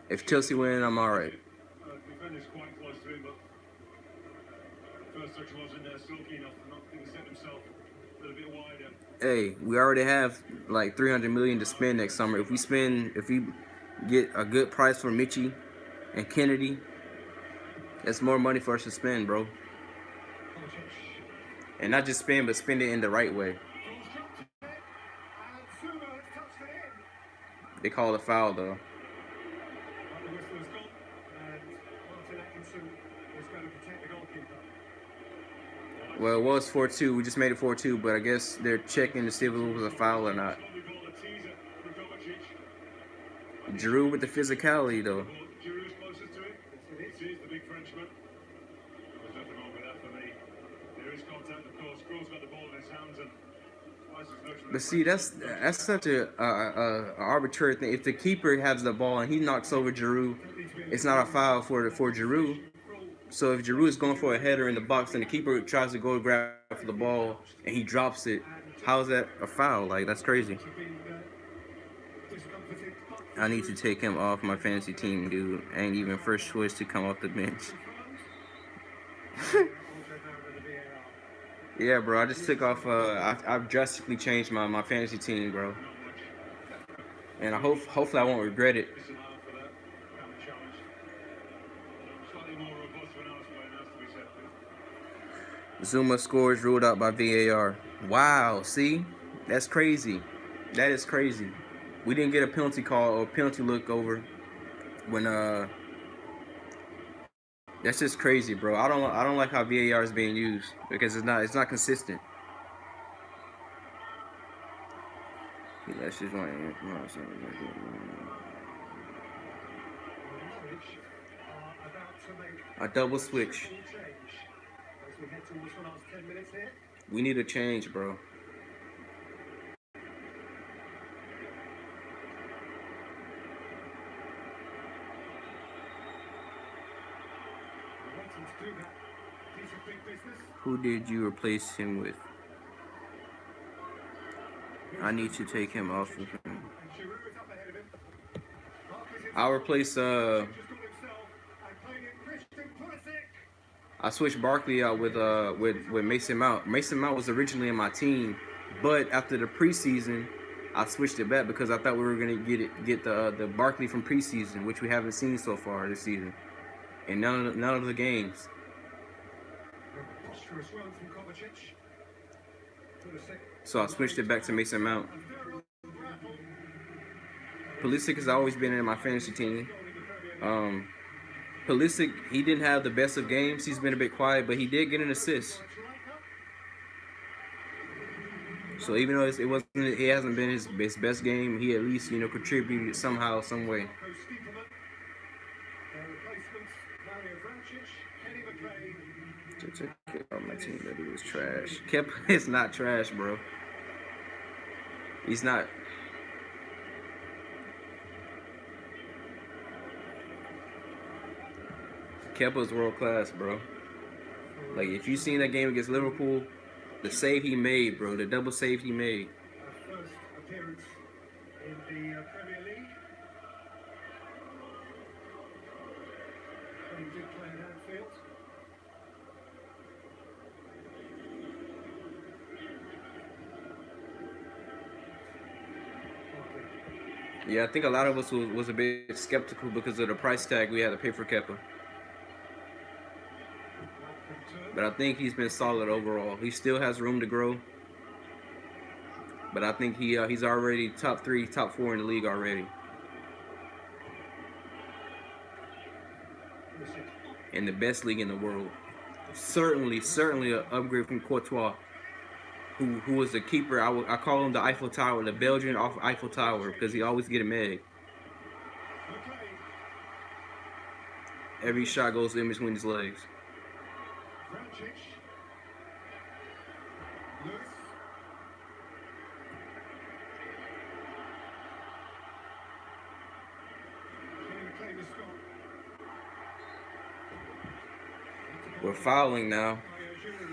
If Chelsea win, I'm all right. Hey, we already have like 300 million to spend next summer. If we get a good price for Michy and Kennedy, that's more money for us to spend, bro. And not just spend, but spend it in the right way. They call it a foul, though. Well, it was 4-2. We just made it 4-2, but I guess they're checking to see if it was a foul or not. Giroud with the physicality, though. But see, that's such a arbitrary thing. If the keeper has the ball and he knocks over Giroud, it's not a foul for Giroud. So if Giroud is going for a header in the box and the keeper tries to go grab for the ball and he drops it, how is that a foul? Like, that's crazy. I need to take him off my fantasy team, dude. Ain't even first choice to come off the bench. Yeah, bro. I just took off. I've drastically changed my fantasy team, bro. And hopefully I won't regret it. Zuma scores ruled out by VAR. Wow, see? That's crazy. That is crazy. We didn't get a penalty call or penalty look over when that's just crazy, bro. I don't like how VAR is being used because it's not consistent. That's just a double switch. We need a change, bro. Who did you replace him with? I need to take him off of him. I'll replace I switched Barkley out with Mason Mount. Mason Mount was originally in my team, but after the preseason, I switched it back because I thought we were gonna get the Barkley from preseason, which we haven't seen so far this season, in none of the games. So I switched it back to Mason Mount. Pulisic has always been in my fantasy team. Pulisic, he didn't have the best of games. He's been a bit quiet, but he did get an assist. So even though it hasn't been his best game, he at least contributed somehow, some way. On my team that he was trash. Kepa is not trash, bro. He's not. Kepa's world class, bro. Like, if you seen that game against Liverpool, the save he made, bro, the double save he made. First appearance in the Premier League. He did play at Anfield. Yeah, I think a lot of us was a bit skeptical because of the price tag we had to pay for Kepa. But I think he's been solid overall. He still has room to grow, but I think he's already top 3, top 4 in the league already, in the best league in the world. Certainly an upgrade from Courtois, who was the keeper. I call him the Eiffel Tower, the Belgian Eiffel Tower, because he always get a meg. Okay. Every shot goes in between his legs. Kovacic. Lewis. Getting the claim to stop. We're fouling now,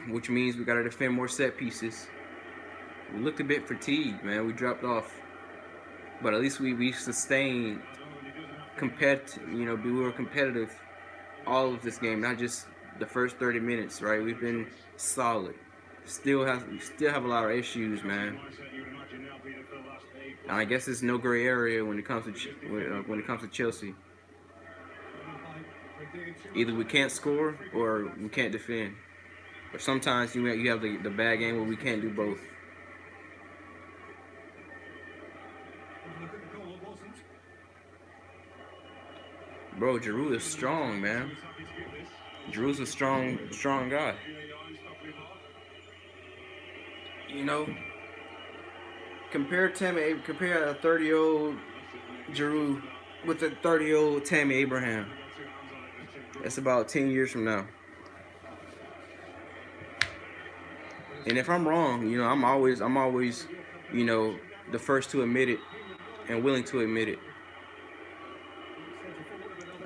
which means we got to defend more set pieces. We looked a bit fatigued, man. We dropped off, but at least we sustained we were competitive all of this game, not just the first 30 minutes, right? We've been solid. We still have a lot of issues, man. And I guess it's no gray area when it comes to when it comes to Chelsea. Either we can't score or we can't defend. Or sometimes you have the bad game where we can't do both. Look at the goal, wasn't. Bro, Giroud is strong, man. Giroud's a strong guy. You know, compare a 30-year-old Giroud with a 30-year-old Tammy Abraham. That's about 10 years from now. And if I'm wrong, I'm always, the first to admit it and willing to admit it.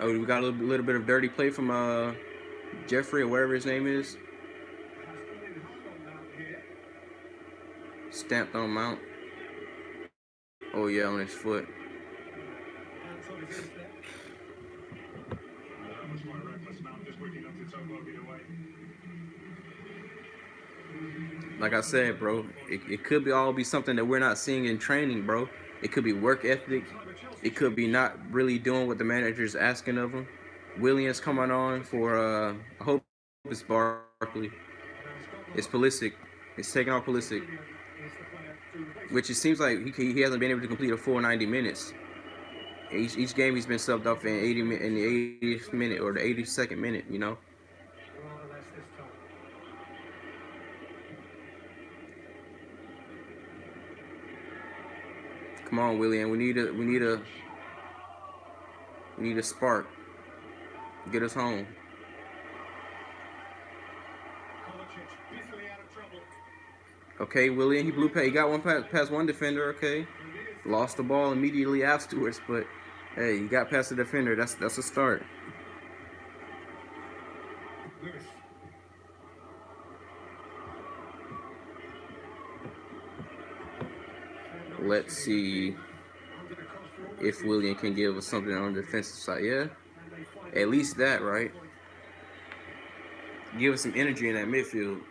Oh, we got a little bit of dirty play from Jeffrey or whatever his name is. Stamped on Mount. Oh yeah, on his foot. Like I said, bro, it could be something that we're not seeing in training, bro. It could be work ethic. It could be not really doing what the manager is asking of him. Williams coming on for I hope it's Barkley. It's Pulisic. It's taking off Pulisic, which it seems like he hasn't been able to complete a full 90 minutes. Each game he's been subbed off in the 80th minute or the 82nd minute. Come on, William. We need a spark. Get us home. Okay, William. He blew past. He got one past one defender. Okay, lost the ball immediately afterwards, but hey, he got past the defender. That's a start. Let's see if William can give us something on the defensive side. Yeah, at least that, right? Give us some energy in that midfield.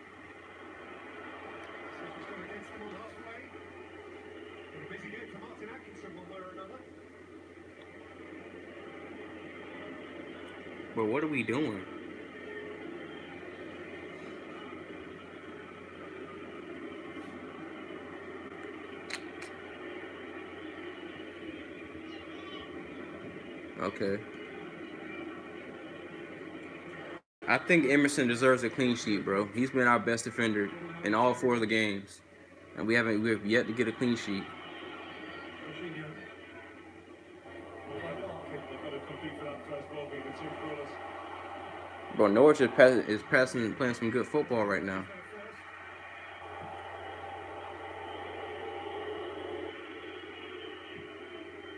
But what are we doing? Okay. I think Emerson deserves a clean sheet, bro. He's been our best defender in all 4 of the games, and we have yet to get a clean sheet. Bro, Norwich is playing some good football right now.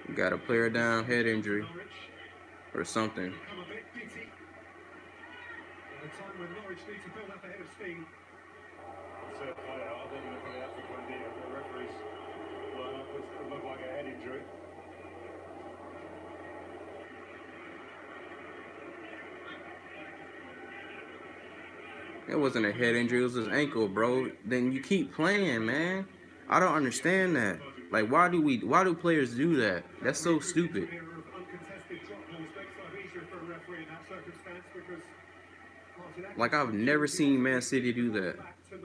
We got a player down, head injury, or something. At a time when Norwich need to build up ahead of steam. The referees line up with what looked like a head injury. It wasn't a head injury, it was his ankle, bro. Then you keep playing, man. I don't understand that. Like, why do players do that? That's so stupid. Like, I've never seen Man City do that.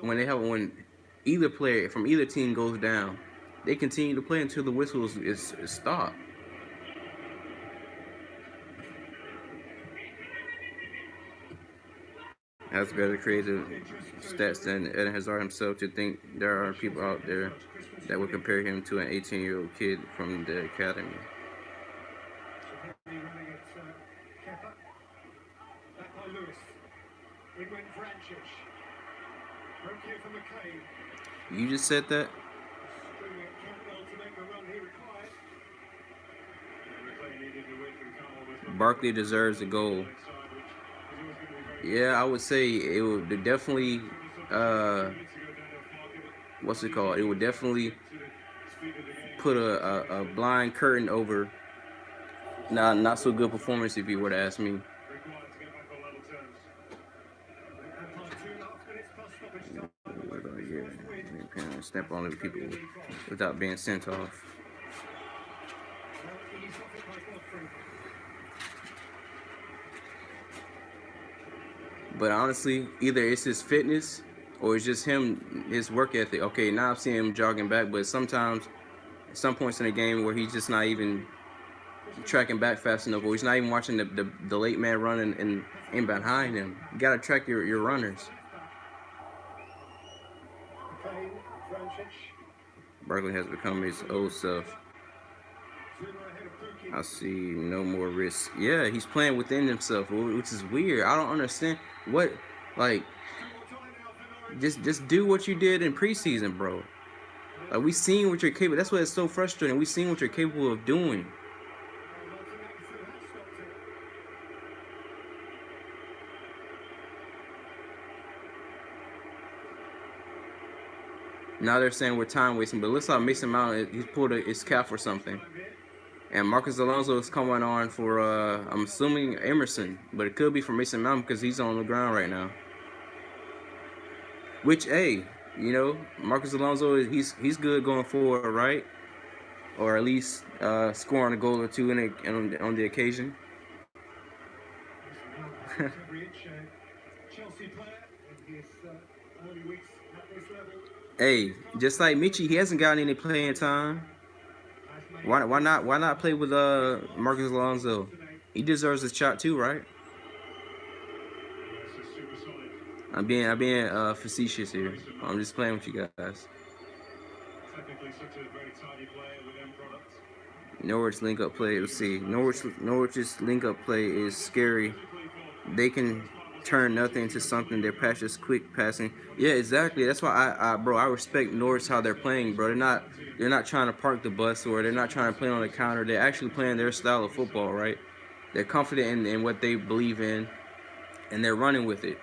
When either player from either team goes down, they continue to play until the whistle is stopped. That's better creative stats than Eden Hazard himself to think there are people out there that would compare him to an 18-year-old kid from the academy. You just said that? Barkley deserves a goal. Yeah, I would say it would definitely, what's it called? It would definitely put a blind curtain over not so good performance if you were to ask me. Yeah, step on other people without being sent off. But honestly, either it's his fitness or it's just his work ethic. Okay, now I've seen him jogging back, but sometimes, at some points in the game where he's just not even tracking back fast enough, or he's not even watching the late man running and in behind him. You gotta track your runners. Barkley has become his old self. I see no more risk. Yeah, he's playing within himself, which is weird. I don't understand what, like, just do what you did in preseason, bro. Like, we seen what you're capable. That's why it's so frustrating. We seen what you're capable of doing. Now they're saying we're time wasting, but looks like Mason Mount, he's pulled his calf or something. And Marcus Alonso is coming on for, I'm assuming Emerson, but it could be for Mason Mount because he's on the ground right now. Which, hey, you know, Marcus Alonso, he's good going forward, right? Or at least scoring a goal or two on the occasion. Hey, just like Michy, he hasn't gotten any playing time. Why not play with Marcus Alonso? He deserves a shot too, right? I'm being facetious here. I'm just playing with you guys. Norwich link up play. Let's see. Norwich's link up play is scary. They can turn nothing into something. Their pass is quick passing. Yeah, exactly. That's why I respect Norwich how they're playing, bro. They're not trying to park the bus or they're not trying to play on the counter. They're actually playing their style of football, right? They're confident in what they believe in, and they're running with it.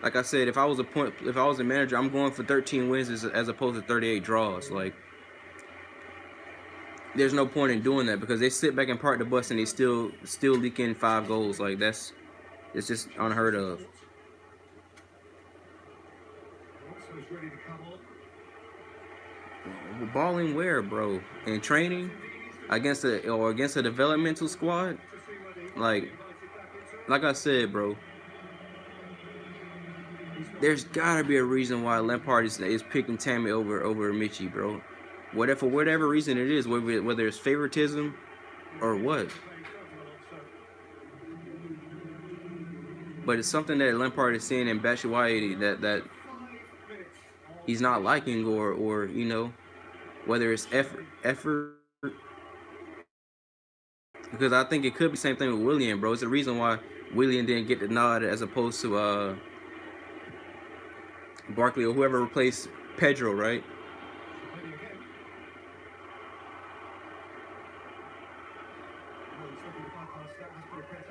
Like I said, if I was a manager, I'm going for 13 wins as opposed to 38 draws. Like, there's no point in doing that because they sit back and park the bus and they still leak in 5 goals. Like, it's just unheard of. Balling where, bro? In training against a developmental squad? Like I said, bro. There's gotta be a reason why Lampard is picking Tammy over Michy, bro. For whatever reason it is, whether it's favoritism or what. But it's something that Lampard is seeing in Batshuayi that he's not liking, or you know, whether it's effort. Because I think it could be the same thing with Willian, bro. It's the reason why Willian didn't get the nod as opposed to Barkley or whoever replaced Pedro, right?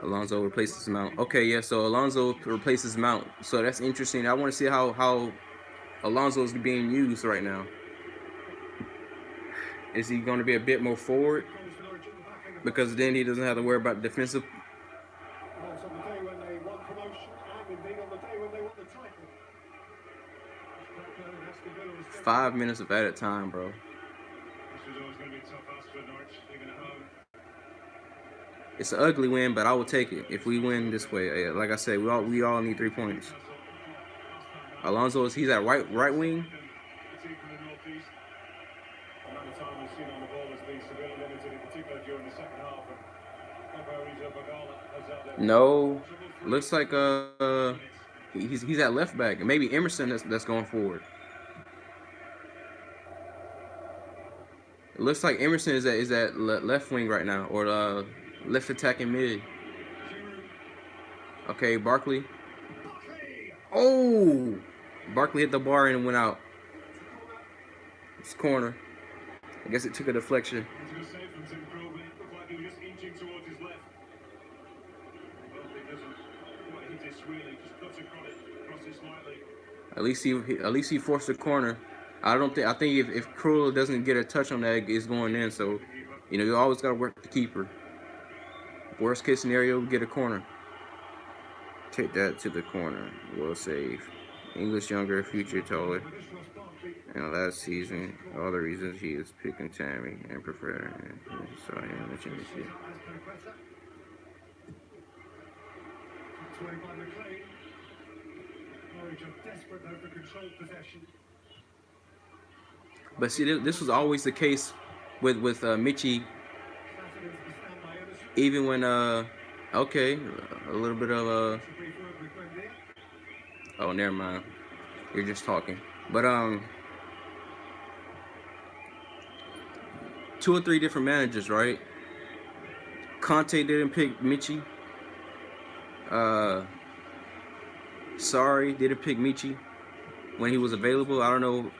Alonso replaces Mount. Okay, yeah, so Alonso replaces Mount. So that's interesting. I want to see how Alonso is being used right now. Is he going to be a bit more forward? Because then he doesn't have to worry about defensive. 5 minutes of added time, bro. was always going to be a tough ask for Norwich, even at home. It's an ugly win, but I will take it if we win this way. Like I said, we all need 3 points. Alonso he's at right wing. The team from the northeast. The amount of time we've seen on the ball has been severely limited, in particular during the second half. And has held their No, looks like he's at left back, and maybe Emerson that's going forward. It looks like Emerson is at left wing right now, or left attacking mid. Okay, Barkley. Oh, Barkley hit the bar and went out. It's corner. I guess it took a deflection. It was a save from Tim Krul, but it looked like he was just inching towards his left. But it doesn't quite hit it really, just cuts across it slightly. At least he forced the corner. I think if Krul doesn't get a touch on that, it's going in. So, you always got to work the keeper. Worst case scenario, get a corner. Take that to the corner. We'll save. English younger, future taller. And last season, all the reasons he is picking Tammy and prefer. So I didn't mention this shit. But see, this was always the case with Michy. Even when okay, a little bit of oh, never mind. You're just talking. But 2 or 3 different managers, right? Conte didn't pick Michy. Sorry, didn't pick Michy when he was available. I don't know.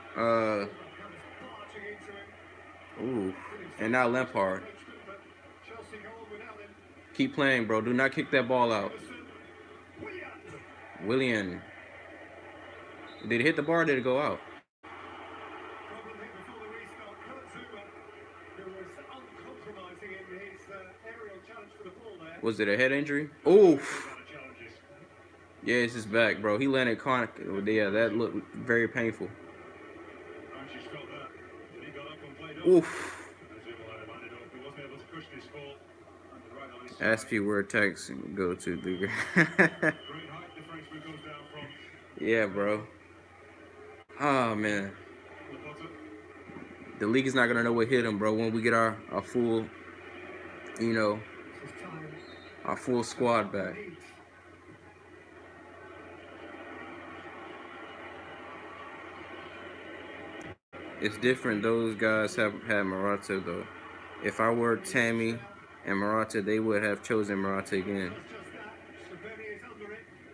Ooh, and now Lampard. Keep playing, bro. Do not kick that ball out. Willian. Did it hit the bar or did it go out? Was it a head injury? Oof. Yeah, it's his back, bro. He landed chronic. Yeah, that looked very painful. Oof. Ask you where attacks go to, Luger. Yeah, bro. Oh, man. The league is not going to know what hit him, bro, when we get our full, our full squad back. It's different. Those guys have had Morata, though. If I were Tammy and Morata, they would have chosen Morata again.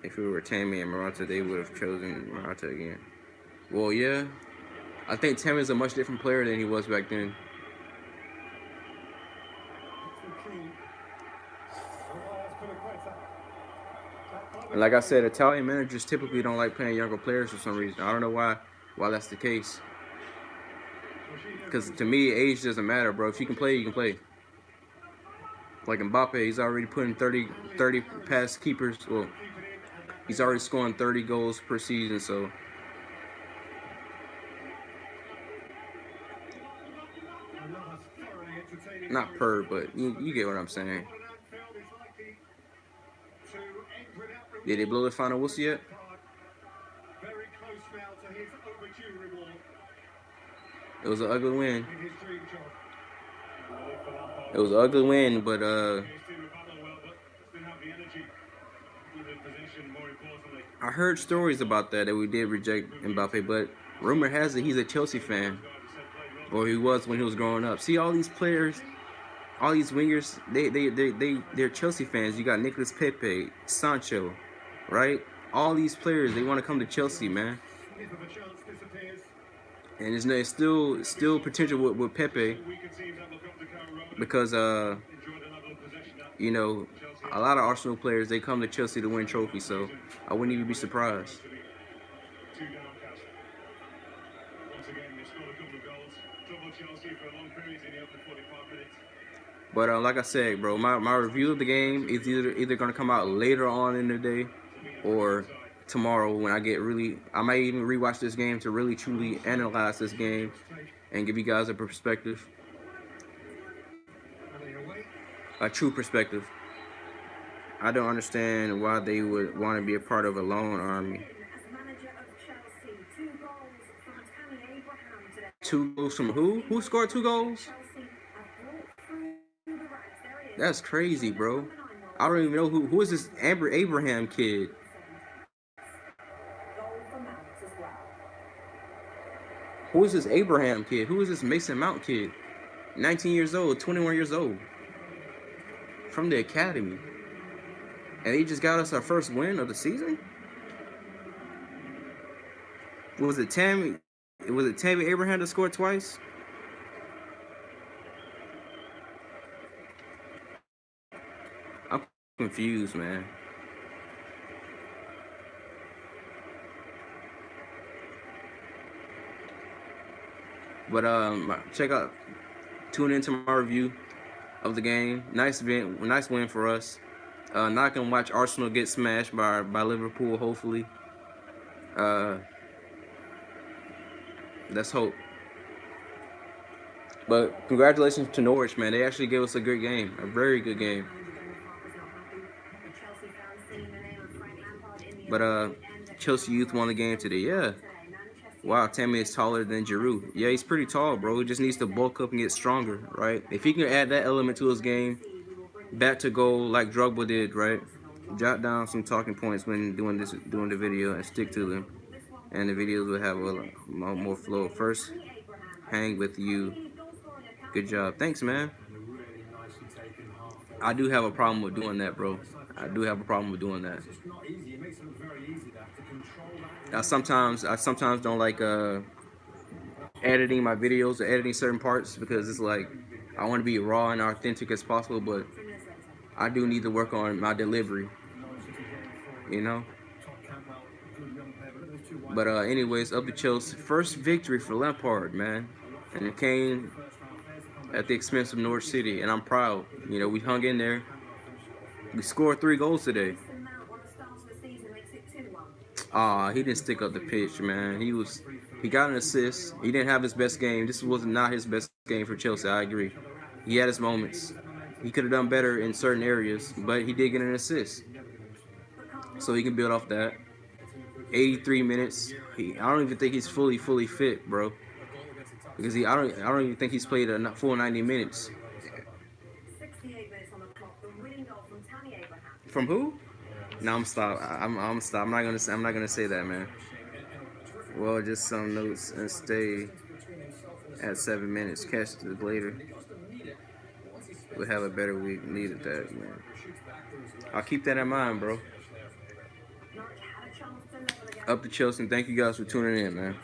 If we were Tammy and Morata, they would have chosen Morata again. Well, yeah. I think Tammy's a much different player than he was back then. And like I said, Italian managers typically don't like playing younger players for some reason. I don't know why that's the case. Because to me, age doesn't matter, bro. If you can play, you can play. Like Mbappe, he's already putting 30 past keepers. Well, he's already scoring 30 goals per season, so. Not per, but you get what I'm saying. Did they blow the final whistle yet? It was an ugly win. It was an ugly win, but I heard stories about that we did reject Mbappe, but rumor has it he's a Chelsea fan, or he was when he was growing up. See all these players, all these wingers, they're Chelsea fans. You got Nicolas Pepe, Sancho, right? All these players, they want to come to Chelsea, man. And it's still potential with Pepe because a lot of Arsenal players, they come to Chelsea to win trophies, so I wouldn't even be surprised. But like I said, bro, my review of the game is either gonna come out later on in the day or tomorrow when I might even rewatch this game to really truly analyze this game and give you guys a perspective. a true perspective. I don't understand why they would want to be a part of a lone army. As manager of Chelsea, 2 goals from Tammy Abraham today. 2 goals from who? Who scored 2 goals? Chelsea have brought through the ranks. There he is. That's crazy, bro. I don't even know who is this Amber Abraham kid. Goal for Mount as well. Who is this Abraham kid? Who is this Mason Mount kid? 19 years old, 21 years old. From the academy. And they just got us our first win of the season? Was it Tammy? Was it Tammy Abraham that scored twice? I'm confused, man. But tune into my review of the game. Nice win for us. Not gonna watch Arsenal get smashed by Liverpool. Hopefully, let's hope. But congratulations to Norwich, man. They actually gave us a good game, a very good game. But Chelsea youth won the game today. Yeah. Wow, Tammy is taller than Giroud. Yeah, he's pretty tall, bro. He just needs to bulk up and get stronger, right? If he can add that element to his game, back to goal like Drogba did, right? Jot down some talking points when doing the video and stick to them, and the videos will have a more flow. First, hang with you. Good job. Thanks, man. I do have a problem with doing that, bro. I do have a problem with doing that. I sometimes don't like editing my videos or editing certain parts because it's like I want to be raw and authentic as possible, but I do need to work on my delivery, you know. But anyways, up to Chelsea. First victory for Lampard, man, and it came at the expense of Norwich City, and I'm proud. You know, we hung in there. We scored 3 goals today. He didn't stick up the pitch, man. He got an assist. He didn't have his best game. This was not his best game for Chelsea. I agree. He had his moments. He could have done better in certain areas, but he did get an assist, so he can build off that. 83 minutes. I don't even think he's fully fit, bro. Because I don't even think he's played a full 90 minutes. 68 minutes on the clock. The winning goal from Tammy Abraham. From who? No, I'm stop. I'm stop. I'm not gonna say that, man. Well, just some notes and stay at 7 minutes. Catch it later. We'll have a better week. Needed that, man. I'll keep that in mind, bro. Up to Chelsea. Thank you guys for tuning in, man.